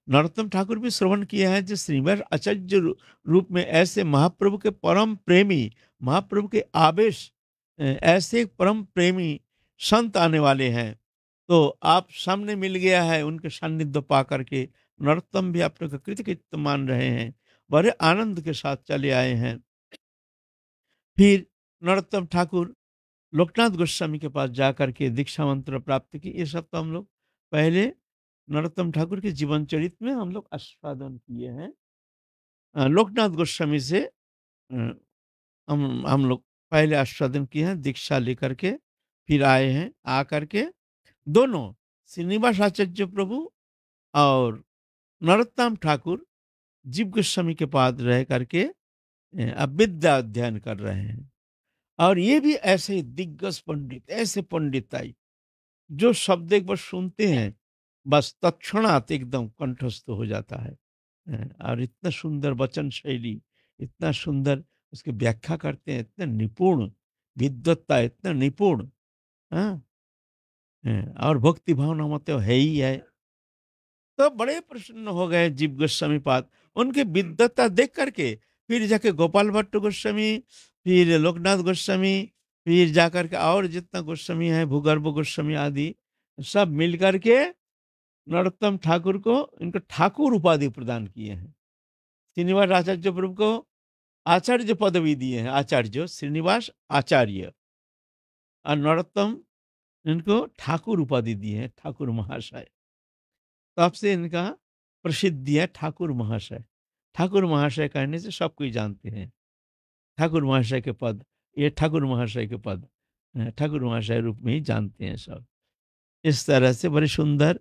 नरोत्तम ठाकुर भी श्रवण किए हैं जो श्रीनिवास आचार्य रूप में ऐसे महाप्रभु के परम प्रेमी, महाप्रभु के आवेश ऐसे परम प्रेमी संत आने वाले हैं। तो आप सामने मिल गया है उनके सानिध्य पा करके, नरोत्तम भी आपने कृतकृत्य मान रहे हैं, बड़े आनंद के साथ चले आए हैं। फिर नरोत्तम ठाकुर लोकनाथ गोस्वामी के पास जा करके दीक्षा मंत्र प्राप्त की। ये सब तो हम लोग पहले नरोत्तम ठाकुर के जीवन चरित्र में हम लोग आस्वादन किए हैं। लोकनाथ गोस्वामी से अ, हम लोग पहले आस्वादन किए हैं दीक्षा लेकर के, फिर आए हैं आकर के दोनों श्रीनिवास आचार्य प्रभु और नरोत्तम ठाकुर जीव गोस्वामी के पास रह करके अब विद्या अध्ययन कर रहे हैं। और ये भी ऐसे ही दिग्गज पंडित, ऐसे पंडिताई जो शब्द एक बार सुनते हैं बस तत्क्षणात एकदम कंठस्थ हो जाता है। और इतना सुंदर वचन शैली, इतना सुंदर उसकी व्याख्या करते हैं, इतना निपुण विद्वत्ता, इतना निपुण। हाँ, और भक्ति भावना मतलब है ही है। तो बड़े प्रसन्न हो गए जीव गोस्वामी पाद उनके विद्वत्ता देख करके। फिर जाके गोपाल भट्ट गोस्वामी, फिर लोकनाथ गोस्वामी, फिर जाकर के और जितना गोस्वामी है भूगर्भ गोस्वामी आदि सब मिल करके नरोत्तम ठाकुर को इनको ठाकुर उपाधि प्रदान किए हैं। श्रीनिवास आचार्य प्रभु को आचार्य पदवी दिए हैं, आचार्य श्रीनिवास आचार्य, और नरोत्तम इनको ठाकुर उपाधि दी है, ठाकुर महाशय। तब से इनका प्रसिद्धि है ठाकुर महाशय। ठाकुर महाशय कहने से सब कोई जानते हैं। ठाकुर महाशय के पद, ये ठाकुर महाशय के पद ठाकुर महाशय रूप में ही जानते हैं सब। इस तरह से बड़े सुंदर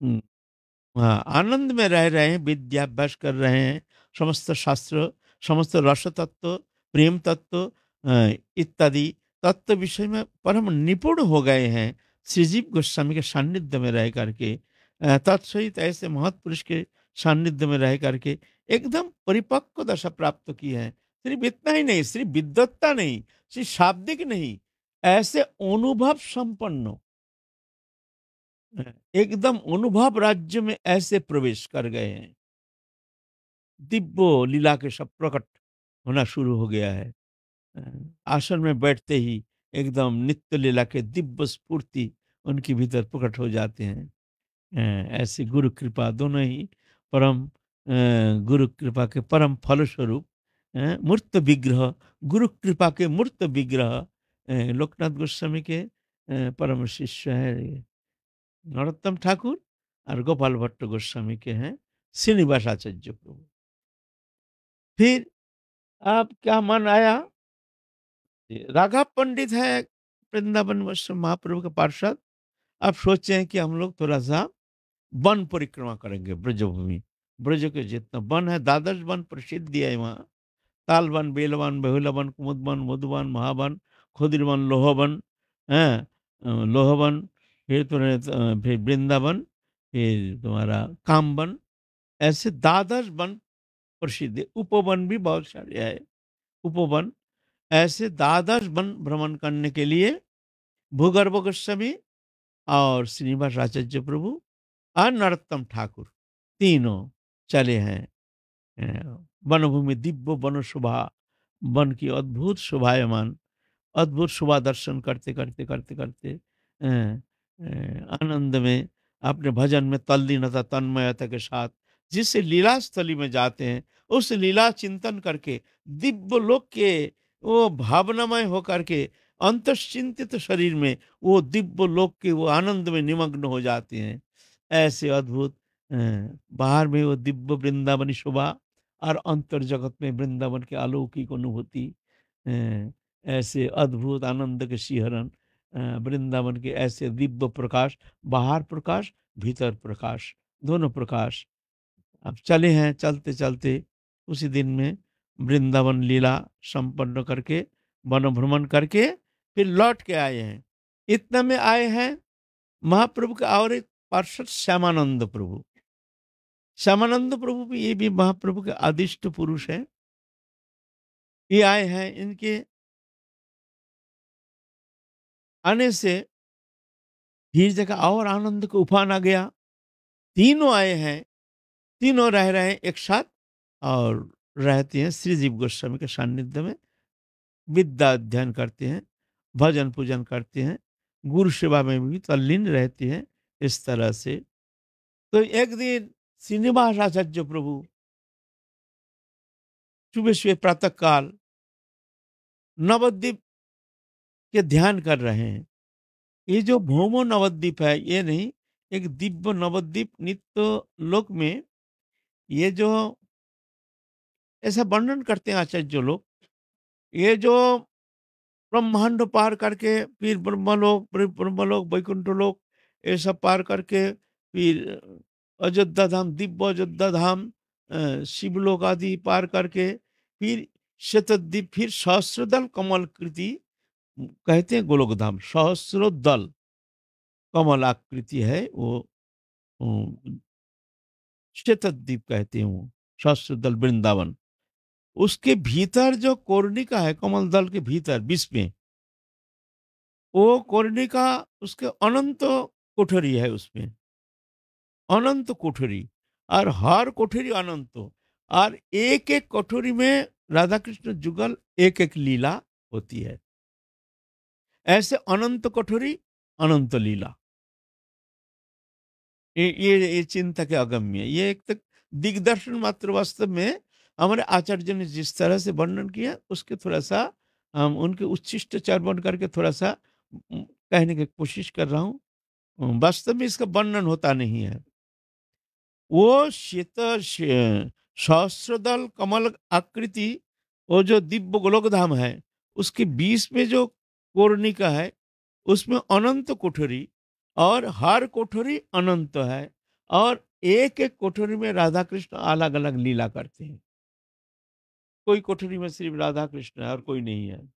हाँ, आनंद में रह रहे हैं, विद्याभ्यास कर रहे हैं, समस्त शास्त्र, समस्त रस तत्व, प्रेम तत्व इत्यादि तत्व विषय में परम निपुण हो गए हैं। श्रीजीव गोस्वामी के सानिध्य में रह करके, तत्सहित ऐसे महत्पुरुष के सानिध्य में रह करके एकदम परिपक्व दशा प्राप्त की है। सिर्फ इतना ही नहीं, सिर्फ विद्वत्ता नहीं, सिर्फ शाब्दिक नहीं, ऐसे अनुभव संपन्न एकदम अनुभव राज्य में ऐसे प्रवेश कर गए हैं। दिव्य लीला के सब प्रकट होना शुरू हो गया है। अ, आसन में बैठते ही एकदम नित्य लीला के दिव्य स्फूर्ति उनके भीतर प्रकट हो जाते हैं। ऐसी गुरु कृपा दोनों ही परम गुरु कृपा के परम फल स्वरूप मूर्त विग्रह, गुरु कृपा के मूर्त विग्रह लोकनाथ गोस्वामी के परम शिष्य है नरोत्तम ठाकुर, और गोपाल भट्ट गोस्वामी के हैं श्रीनिवास आचार्य प्रभु। फिर अब क्या मन आया, राघव पंडित है वृंदावन महाप्रभु के पार्षद। अब सोचे हैं कि हम लोग थोड़ा सा वन परिक्रमा करेंगे ब्रजभूमि। ब्रज के जितना वन है, द्वादश वन प्रसिद्ध है वहाँ। ताल वन, बेल वन, बेहुला वन, कुमुद वन, मधुवन, महावन, खुदिर वन, लोहवन, हैं लोहवन, फिर फिर वृंदावन, फिर तुम्हारा कामवन, ऐसे द्वादश वन प्रसिद्ध है। उपवन भी बहुत सारे है, उपवन। ऐसे द्वादश वन भ्रमण करने के लिए भूगर्भ गोस्वामी और श्रीनिवास आचार्य प्रभु और नरोत्तम ठाकुर तीनों चले हैं। वनभूमि दिव्य वन शोभा, वन की अद्भुत शोभायमान, अद्भुत शोभा दर्शन करते करते करते करते आनंद में अपने भजन में तल्लीनता तन्मयता के साथ जिस लीला स्थली में जाते हैं उस लीला चिंतन करके दिव्य लोक के वो भावनामय होकर के अंतश्चिंतित शरीर में वो दिव्य लोक के वो आनंद में निमग्न हो जाते हैं। ऐसे अद्भुत बाहर में वो दिव्य वृंदावनी शोभा और अंतर जगत में वृंदावन की अलौकिक अनुभूति, अ, ऐसे अद्भुत आनंद के शिहरण, वृंदावन के ऐसे दिव्य प्रकाश, बाहर प्रकाश, भीतर प्रकाश, दोनों प्रकाश। अब चले हैं, चलते-चलते उसी दिन में वृंदावन लीला संपन्न करके, वन भ्रमण करके फिर लौट के आए हैं। इतना में आए हैं महाप्रभु के और एक पार्षद श्यामानंद प्रभु। श्यामानंद प्रभु भी महाप्रभु के आदिष्ट पुरुष हैं। ये आए हैं, इनके आने से हर जगह और आनंद को उफान आ गया। तीनों आए हैं, तीनों रह रहे हैं एक साथ और रहते हैं श्री जीव गोस्वामी के सानिध्य में, विद्या अध्ययन करते हैं, भजन पूजन करते हैं, गुरु सेवा में भी तल्लीन रहते हैं। इस तरह से तो एक दिन श्रीनिवास आचार्य प्रभु सुबह सुबह प्रातः काल नवद्वीप के ध्यान कर रहे हैं। ये जो भौमो नवद्वीप है, ये नहीं, एक दिव्य नवद्वीप नित्य लोक में, ये जो ऐसा वर्णन करते हैं आचार्य लोग, ये जो ब्रह्मांड पार करके फिर ब्रह्मलोक, ब्रह्मलोक, वैकुंठ लोक, ये सब पार करके फिर अयोध्या धाम, दिव्य अयोध्या धाम, शिवलोक आदि पार करके फिर शतद्वीप, फिर सहस्रदल कमल कृति, कहते हैं गोलोक धाम, सहस्रोदल कमल आकृति है वो, शतद्वीप कहते हैं वो, सहस्रदल वृंदावन। उसके भीतर जो कोर्णिका है, कमल दल के भीतर बीच में, वो कोर्णिका, उसके अनंत कोठरी है उसमें, अनंत कोठरी, और हर कोठरी अनंत, और एक एक कोठरी में राधा कृष्ण जुगल एक एक लीला होती है। ऐसे अनंत कोठरी, अनंत लीला। ये चिंता के अगम्य, ये एक तक दिग्दर्शन मात्र। वास्तव में हमारे आचार्य ने जिस तरह से वर्णन किया, उसके थोड़ा सा हम उनके उच्छिष्ट चर्वण करके थोड़ा सा कहने की कोशिश कर रहा हूँ। वास्तव में इसका वर्णन होता नहीं है। वो सहस्रदल कमल आकृति, वो जो दिव्य गोलोक धाम है, उसके बीच में जो कोर्णिका है, उसमें अनंत कोठरी, और हर कोठरी अनंत है, और एक एक कोठरी में राधा कृष्ण अलग अलग लीला करते हैं। कोई कोठरी में सिर्फ राधा कृष्ण है और कोई नहीं है।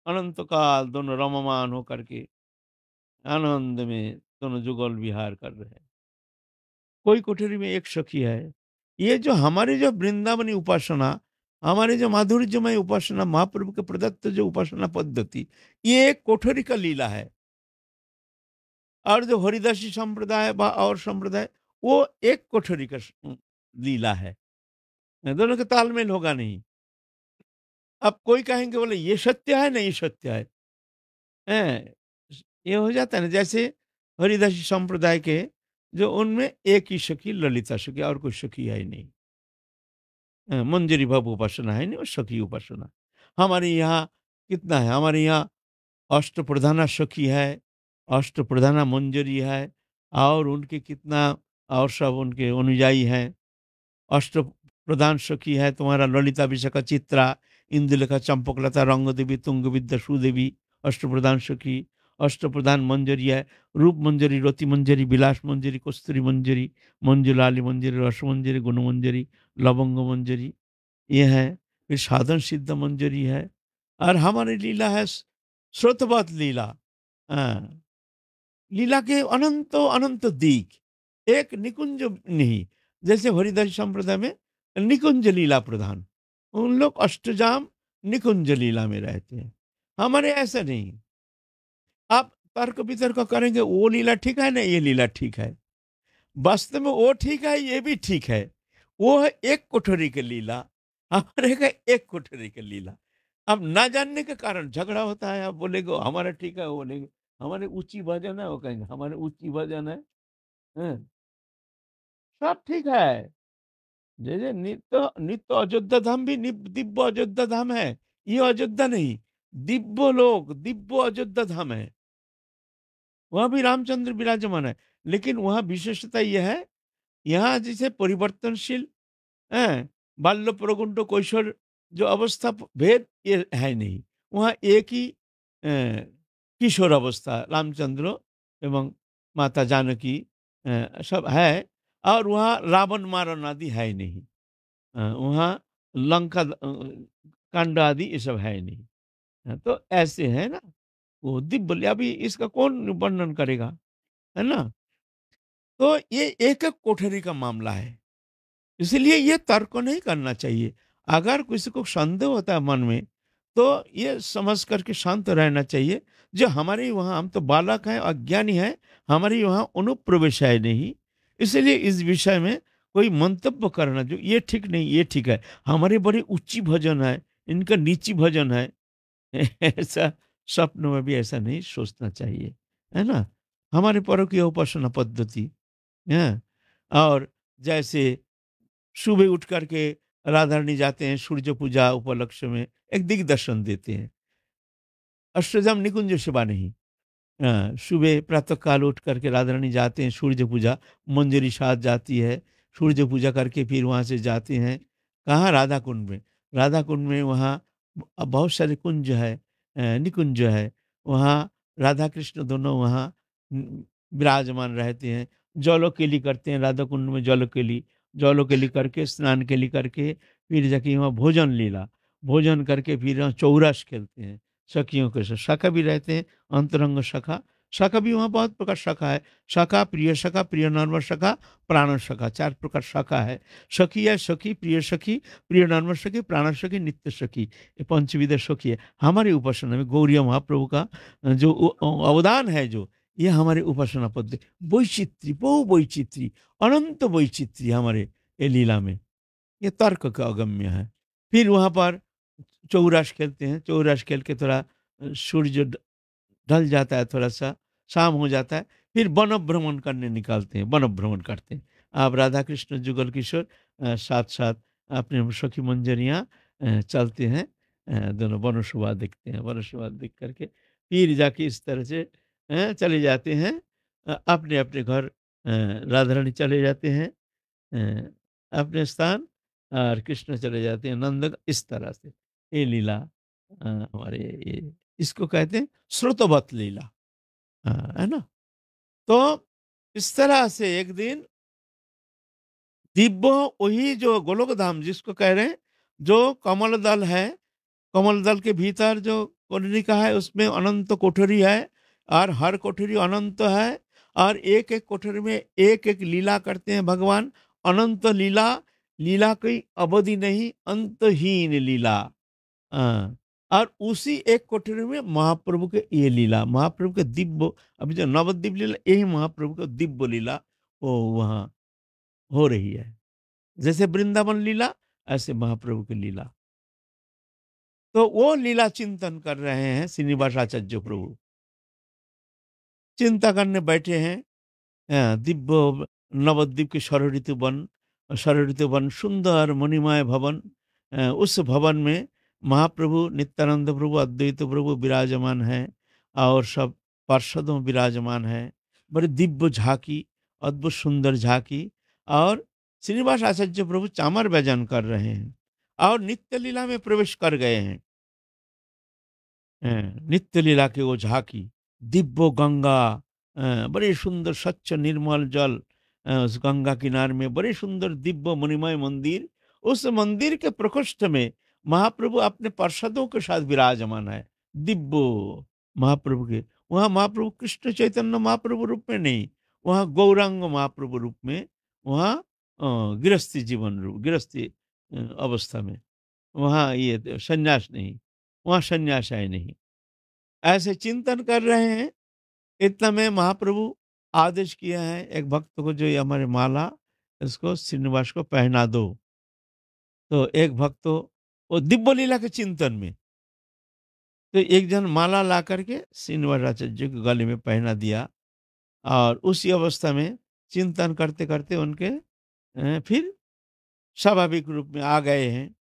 अनंत काल दोनों रममान होकर के आनंद में दोनों जुगल विहार कर रहे हैं। कोई कोठरी में एक सखी है। ये जो हमारी जो वृंदावनी उपासना, हमारी जो माधुर्यमय उपासना, महाप्रभु के प्रदत्त जो उपासना पद्धति, ये एक कोठरी का लीला है। और जो हरिदासी संप्रदाय और संप्रदाय, वो एक कोठरी का लीला है। दोनों का तालमेल होगा नहीं। अब कोई कहेंगे बोले ये सत्य है, नहीं सत्य है, हैं? ये हो जाता है ना, जैसे हरिदासी संप्रदाय के जो उनमें एक ही सखी ललिता सखी, और कोई सखी है ही नहीं। मंजरी भाव उपासना है नहीं, वो सखी उपासना। हमारे यहाँ कितना है, हमारे यहाँ अष्टप्रधाना सखी है, अष्टप्रधाना मंजरी है, और उनके कितना और सब उनके अनुयायी हैं। अष्ट प्रधान सखी है तुम्हारा ललिता विशाखा चित्रा, इंदुलेखा चंपकलता रंगदेवी तुंग विद्या सुदेवी, अष्टप्रधान सखी। अष्टप्रधान मंजरी है, रूप मंजरी, रति मंजरी, विलास मंजरी, कस्तूरी मंजरी, मंजुलाली मंजरी, रस मंजरी, गुण मंजरी, लवंग मंजरी, ये है। फिर साधन सिद्ध मंजरी है। और हमारी लीला है श्रोतवत लीला। हाँ, लीला के अनंत अनंत दिक, एक निकुंज नहीं। जैसे हरिदास संप्रदाय में निकुंज लीला प्रधान, उन लोग अष्टजाम निकुंज लीला में रहते हैं। हमारे ऐसा नहीं। आप तर्क वितर्क करेंगे, वो लीला ठीक है ना, ये लीला ठीक है। वास्तव में वो ठीक है, ये भी ठीक है। वो है एक कोठरी की लीला, हमारे का एक कोठरी की लीला। अब ना जानने के कारण झगड़ा होता है। आप बोलेगे हमारा ठीक है, वो बोलेंगे हमारे ऊंची भजन है, वो कहेंगे हमारे ऊंची भजन है। हैं? सब ठीक है। जैसे नित्य नित्य अयोध्या धाम भी दिव्य अयोध्या धाम है। ये अयोध्या नहीं, दिव्य लोक, दिव्य अयोध्या धाम है। वहां भी रामचंद्र विराजमान है, लेकिन वहां विशेषता यह है, यहाँ जैसे परिवर्तनशील है, बाल्य प्रगुण कैशोर जो अवस्था भेद ये है नहीं। वहाँ एक ही किशोर अवस्था रामचंद्र एवं माता जानकी सब है। और वहाँ रावण मारन आदि है नहीं। वहाँ लंका कांड आदि ये सब है नहीं। तो ऐसे है ना, वो दिव्य अभी इसका कौन वर्णन करेगा, है ना? तो ये एक एक कोठरी का मामला है। इसलिए ये तर्क नहीं करना चाहिए। अगर किसी को संदेह होता है मन में, तो ये समझ करके शांत रहना चाहिए, जो हमारे वहाँ हम तो बालक हैं, अज्ञानी हैं, हमारे वहाँ अनुप्रवेश है नहीं। इसलिए इस विषय में कोई मंतव्य करना जो ये ठीक नहीं, ये ठीक है। हमारे बड़े ऊँची भजन है, इनका नीची भजन है। ऐसा स्वप्न में भी ऐसा नहीं सोचना चाहिए, है ना? हमारे परों की उपासना पद्धति है। और जैसे सुबह उठ करके राधा रानी जाते हैं सूर्य पूजा उपलक्ष्य में, एक दिग्दर्शन देते हैं। अष्टजाम निकुंज सेवा नहीं। सुबह प्रातः काल उठ करके राधा रानी जाते हैं सूर्य पूजा, मंजरी साथ जाती है, सूर्य पूजा करके फिर वहाँ से जाते हैं कहाँ? राधा कुंड में। राधा कुंड में वहाँ बहुत सारे कुंज है, निकुंज है। वहाँ राधा कृष्ण दोनों वहाँ विराजमान रहते हैं। जौलोकेली करते हैं राधा कुंड में, जौलोकेली जौलोकेली करके स्नान केली करके फिर जाके वहाँ भोजन लीला, भोजन करके फिर वहाँ चौरस खेलते हैं सखियों के साथ। सखा भी रहते हैं, अंतरंग सखा। सखा भी वहाँ बहुत प्रकार सखा है। सखा, प्रिय नर्म सखा, प्राण सखा, 4 प्रकार सखा है। सखी है सखी, प्रिय नर्म सखी, प्राण सखी, नित्य सखी। ये पंचविध सखी है। हमारी उपासना में गौरिया महाप्रभु का जो अवदान है, जो ये हमारे उपासना पद्धति वैचित्री, बहु वैचित्री, अनंत वैचित्री हमारे ये लीला में, ये तर्क का अगम्य है। फिर वहाँ पर चौरास खेलते हैं, चौरास खेल के थोड़ा सूर्य ढल जाता है, थोड़ा-सा शाम हो जाता है, फिर वन भ्रमण करने निकालते हैं, वन भ्रमण करते हैं। अब राधा कृष्ण जुगल किशोर साथ-साथ अपने सखी मंजरियाँ चलते हैं, दोनों वन शोभा देखते हैं, वन शोभा देख कर के फिर जाके इस तरह से चले जाते हैं अपने-अपने घर। राधा रानी चले जाते हैं अ, अपने स्थान, और कृष्ण चले जाते हैं नंद, इस तरह से। ये लीला हमारे ये इसको कहते हैं श्रुतवत लीला। है ना? तो इस तरह से एक दिन दिव्य, वही जो गोलोक धाम जिसको कह रहे हैं, जो कमल दल है, कमल दल के भीतर जो कुंडलिका है उसमें अनंत कोठरी है, और हर कोठरी अनंत है, और एक एक कोठरी में एक एक लीला करते हैं भगवान। अनंत लीला, लीला कोई अवधि नहीं, अंतहीन लीला। हाँ, और उसी एक कोठरी में महाप्रभु के ये लीला, महाप्रभु के दिव्य, अभी जो नवद्वीप लीला, यही महाप्रभु का दिव्य लीला वो वहाँ हो रही है। जैसे वृंदावन लीला, ऐसे महाप्रभु की लीला। तो वो लीला चिंतन कर रहे हैं श्रीनिवास आचार्य प्रभु, चिंता करने बैठे हैं। दिव्य नवद्वीप के षड़ ऋतु वन सुंदर मणिमय भवन, उस भवन में महाप्रभु नित्यानंद प्रभु अद्वैत प्रभु विराजमान हैं, और सब पार्षदों विराजमान हैं। बड़ी दिव्य झांकी, अद्भुत सुंदर झांकी। और श्रीनिवास आचार्य प्रभु चामर भजन कर रहे हैं, और नित्य लीला में प्रवेश कर गए हैं। नित्य लीला की वो झांकी, दिव्य गंगा, बड़े सुंदर स्वच्छ निर्मल जल, उस गंगा किनारे में बड़े सुंदर दिव्य मणिमय मंदिर। उस मंदिर के प्रकोष्ठ में महाप्रभु अपने पार्षदों के साथ विराजमान है। दिव्य महाप्रभु के वहाँ महाप्रभु कृष्ण चैतन्य महाप्रभु रूप में नहीं, वहाँ गौरांग महाप्रभु रूप में, वहाँ गृहस्थी जीवन रूप, गृहस्थी अवस्था में। वहाँ ये संन्यास नहीं, वहाँ संन्यास है नहीं। ऐसे चिंतन कर रहे हैं, इतना में महाप्रभु आदेश किया है एक भक्त को, जो ये हमारे माला इसको श्रीनिवास को पहना दो। तो एक भक्त तो वो दिव्य लीला के चिंतन में, तो एक जन माला ला करके श्रीनिवास आचार्य के गले में पहना दिया। और उसी अवस्था में चिंतन करते करते उनके फिर स्वाभाविक रूप में आ गए हैं।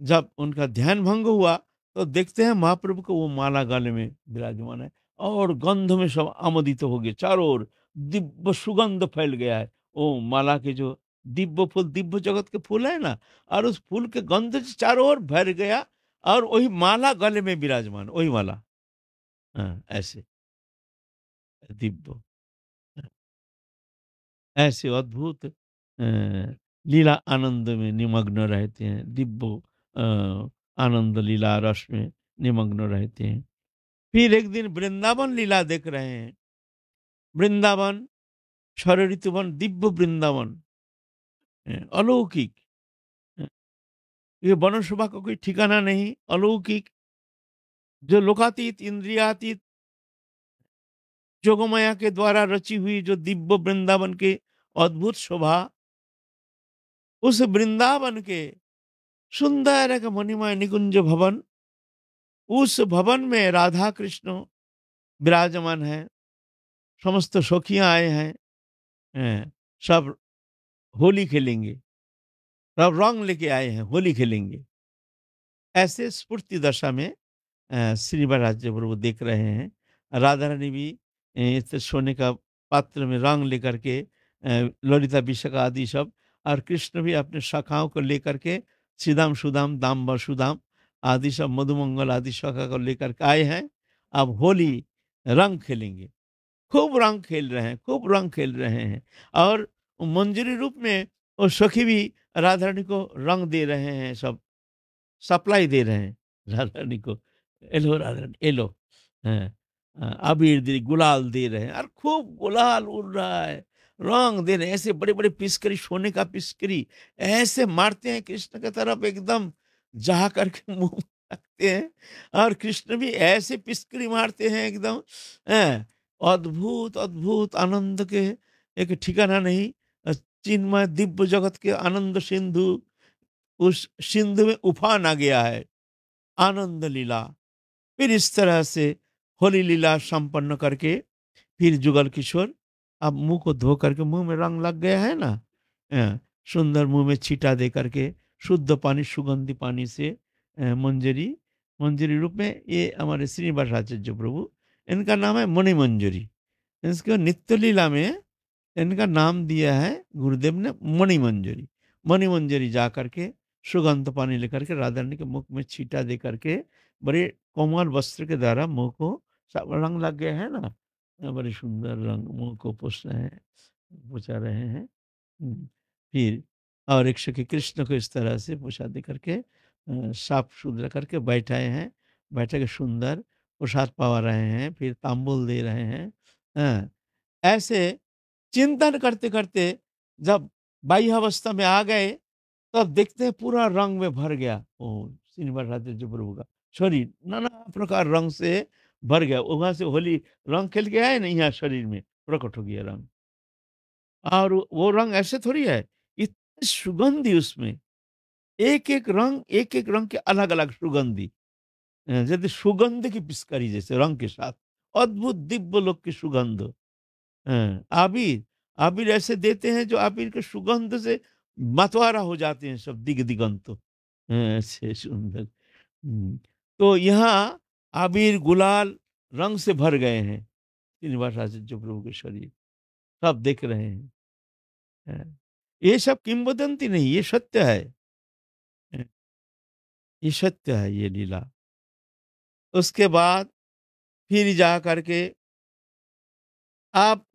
जब उनका ध्यान भंग हुआ, तो देखते हैं महाप्रभु को वो माला गले में विराजमान है, और गंध में सब आमोदित हो गए, चारों ओर दिव्य सुगंध फैल गया है। वो माला के जो दिव्य फूल, दिव्य जगत के फूल है ना, और उस फूल के गंध से चारों ओर भर गया, और वही माला गले में विराजमान, वही माला। हाँ, ऐसे दिव्य, ऐसे अद्भुत लीला आनंद में निमग्न रहते हैं, दिव्य आनंद लीला रस में निमग्न रहते हैं। फिर एक दिन वृंदावन लीला देख रहे हैं। वृंदावन, षड़ ऋतुवन, दिव्य वृंदावन, अलौकिक। अ, ये वनों शोभा का कोई ठिकाना नहीं, अलौकिक, जो लोकातीत, इंद्रियातीत, जोगमाया के द्वारा रची हुई जो दिव्य वृंदावन की अद्भुत शोभा, उस वृंदावन के सुंदर एक मणिमय निकुंज भवन, उस भवन में राधा कृष्ण विराजमान है, समस्त सखियां आए हैं, सब होली खेलेंगे, सब रंग लेके आए हैं, होली खेलेंगे। ऐसे स्फूर्ति दशा में श्रीवास राज्य प्रभु देख रहे हैं। राधा रानी भी इस सोने का पात्र में रंग लेकर के, ललिता विशाखा आदि सब, और कृष्ण भी अपने शाखाओं को लेकर के, सीधाम सुदाम दाम वसुदाम आदि सब, मधुमंगल आदि शाखा को लेकर के आए हैं। अब होली रंग खेलेंगे, खूब रंग खेल रहे हैं, खूब रंग खेल रहे हैं। और मंजरी रूप में वो सखी भी राधा रानी को रंग दे रहे हैं, सब सप्लाई दे रहे हैं राधा रानी को। एलो राधा रानी एलो, हैं, अबीर दे, गुलाल दे रहे हैं, और खूब गुलाल उड़ रहा है, रंग दे रहे हैं। ऐसे बड़े बड़े पिचकारी, सोने का पिचकारी ऐसे मारते हैं कृष्ण की तरफ, एकदम जा करके मुंह में रखते हैं, और कृष्ण भी ऐसे पिचकारी मारते हैं एकदम, हैं, अद्भुत अद्भुत आनंद के एक ठिकाना नहीं। चिन्मय दिव्य जगत के आनंद सिंधु, उस सिंधु में उफान आ गया है, आनंद लीला। फिर इस तरह से होली लीला संपन्न करके, फिर जुगल किशोर अब मुंह को धो करके, मुंह में रंग लग गया है ना, सुंदर मुंह में छींटा दे करके, शुद्ध पानी, सुगंधी पानी से, मंजरी, मंजरी रूप में ये हमारे श्रीनिवास आचार्य प्रभु, इनका नाम है मणि मंजरी। इसको नित्य लीला में इनका नाम दिया है गुरुदेव ने, मणि मंजरी। मणि मंजरी जा करके सुगंध पानी लेकर के राधा रानी के मुख में छींटा दे करके, बड़े कोमल वस्त्र के द्वारा मुंह को, सब रंग लग गया है ना, बड़े सुंदर रंग मुंह को पोछ रहे हैं, पोछा रहे हैं। फिर और एक सखी कृष्ण को इस तरह से पोछा दे करके, साफ सुथरा करके बैठाए हैं, बैठे के सुंदर प्रसाद पवा रहे हैं, फिर तांबुल दे रहे हैं। हाँ, ऐसे चिंतन करते करते जब बाह्यावस्था में आ गए, तब देखते हैं पूरा रंग में भर गया, ओ श्रीनिवास राधे जो प्रभु का शरीर नाना प्रकार रंग से भर गया। वहां से होली रंग खेल के आए ना, यहाँ शरीर में प्रकट हो गया रंग। और वो रंग ऐसे थोड़ी है, इतनी सुगंधी उसमें, एक एक रंग के अलग अलग सुगंधी, जैसे सुगंध की पिचकारी, जैसे रंग के साथ अद्भुत दिव्य लोक की सुगंध। आबिर, आबिर ऐसे देते हैं जो आबिर के सुगंध से मतवारा हो जाते हैं सब दिग दिगंत। ऐसे सुंदर। तो यहाँ आबिर, गुलाल रंग से भर गए हैं श्रीनिवास आचार्य प्रभु के शरीर, सब देख रहे हैं। ये सब किंवदंती नहीं, ये सत्य है। अ, ये सत्य है, ये लीला। उसके बाद फिर जा करके आप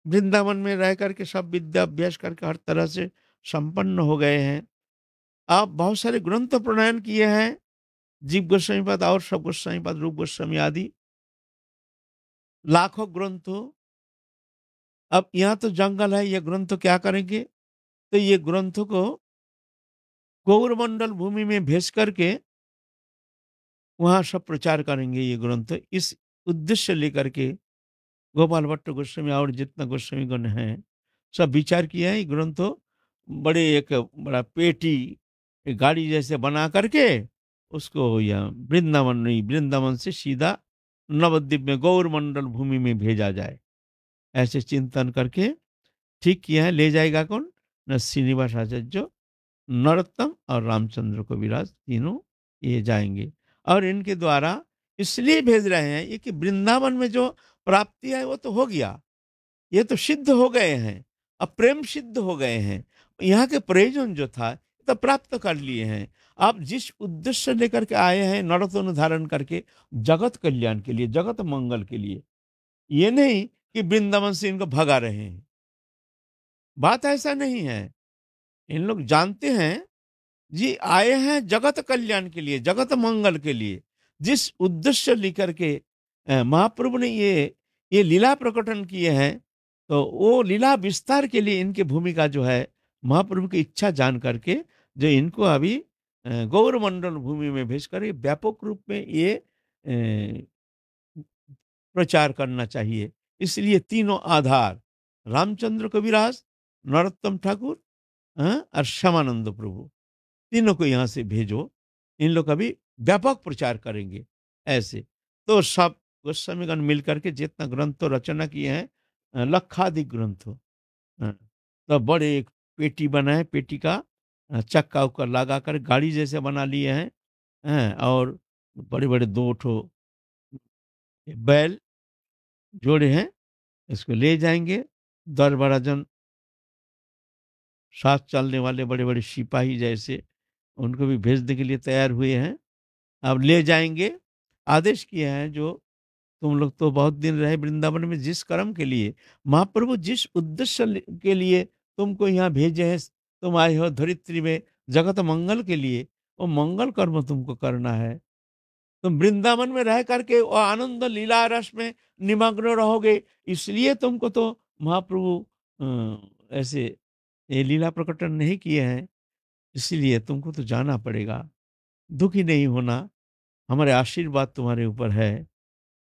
वृंदावन में रह करके सब विद्या अभ्यास करके हर तरह से संपन्न हो गए हैं। आप बहुत सारे ग्रंथ प्रणयन किए हैं, जीव गोस्वामीपद और सब गोस्वामीपद, रूप गोस्वामी आदि, लाखों ग्रंथों। अब यहाँ तो जंगल है, ये ग्रंथ क्या करेंगे? तो ये ग्रंथों को गौरमंडल भूमि में भेज करके वहाँ सब प्रचार करेंगे ये ग्रंथ। इस उद्देश्य लेकर के गोपाल भट्ट गोस्वामी और जितना गोस्वामी गण हैं, सब विचार किया है। ये ग्रंथों बड़े एक बड़ा पेटी, एक गाड़ी जैसे बना करके उसको यहाँ वृंदावन नहीं, वृंदावन से सीधा नवद्वीप में गौरमंडल भूमि में भेजा जाए, ऐसे चिंतन करके ठीक किया है। ले जाएगा कौन? न श्रीनिवास आचार्य, नरोत्तम और रामचंद्र को विराज, तीनों ये जाएंगे। और इनके द्वारा इसलिए भेज रहे हैं ये कि वृंदावन में जो प्राप्ति है वो तो हो गया, ये तो सिद्ध हो गए हैं। अब प्रेम सिद्ध हो गए हैं। यहाँ के प्रयोजन जो था तो प्राप्त कर लिए हैं। आप जिस उद्देश्य लेकर के आए हैं नरतन धारण करके, जगत कल्याण के लिए, जगत मंगल के लिए, ये नहीं कि वृंदावन से इनको भगा रहे हैं। बात ऐसा नहीं है। इन लोग जानते हैं जी आए हैं जगत कल्याण के लिए, जगत मंगल के लिए। जिस उद्देश्य लेकर के महाप्रभु ने ये लीला प्रकटन किए हैं, तो वो लीला विस्तार के लिए इनकी भूमिका जो है, महाप्रभु की इच्छा जान करके जो इनको अभी गौरमंडल भूमि में भेजकर ये व्यापक रूप में ये प्रचार करना चाहिए। इसलिए तीनों आधार, रामचंद्र कविराज, नरोत्तम ठाकुर, और श्यामानंद प्रभु, तीनों को यहाँ से भेजो। इन लोग अभी व्यापक प्रचार करेंगे ऐसे। तो सब गोस्वामीगण मिल करके जितना ग्रंथ तो रचना किए हैं, लक्षाधिक ग्रंथ। तो बड़े एक पेटी बनाए, पेटी का चक्का उक्का लगा कर गाड़ी जैसे बना लिए हैं। और बड़े बड़े दो ठो बैल जोड़े हैं, इसको ले जाएंगे। दरबारा जन साथ चलने वाले बड़े बड़े सिपाही जैसे, उनको भी भेजने के लिए तैयार हुए हैं। अब ले जाएँगे, आदेश किए हैं जो तुम लोग तो बहुत दिन रहे वृंदावन में, जिस कर्म के लिए महाप्रभु जिस उद्देश्य के लिए तुमको यहाँ भेजे हैं, तुम आए हो धरित्री में जगत मंगल के लिए, वो मंगल कर्म तुमको करना है। तुम वृंदावन में रह करके वो आनंद लीला रस में निमग्न रहोगे, इसलिए तुमको तो महाप्रभु ऐसे ये लीला प्रकटन नहीं किए हैं, इसीलिए तुमको तो जाना पड़ेगा। दुखी नहीं होना, हमारे आशीर्वाद तुम्हारे ऊपर है,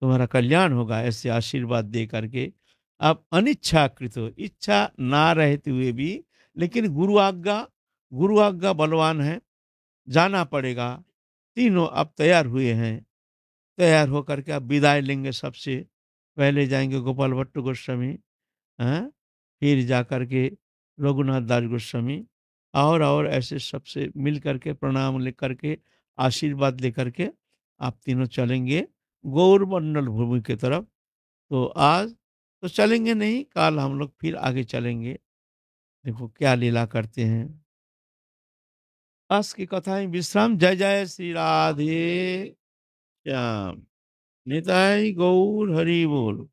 तुम्हारा कल्याण होगा, ऐसे आशीर्वाद दे करके आप अनिच्छाकृत हो, इच्छा ना रहते हुए भी, लेकिन गुरु आज्ञा बलवान है, जाना पड़ेगा। तीनों अब तैयार हुए हैं। तैयार होकर के आप विदाई लेंगे। सबसे पहले जाएंगे गोपाल भट्ट गोस्वामी, हैं? फिर जा कर के रघुनाथ दास गोस्वामी, और ऐसे सबसे मिल करके प्रणाम लेकर के आशीर्वाद लेकर के आप तीनों चलेंगे गौरमंडल भूमि की तरफ। तो आज तो चलेंगे नहीं, कल हम लोग फिर आगे चलेंगे। देखो क्या लीला करते हैं। आज की कथाएं विश्राम। जय जय श्री राधे श्याम। निताई गौर हरि बोल।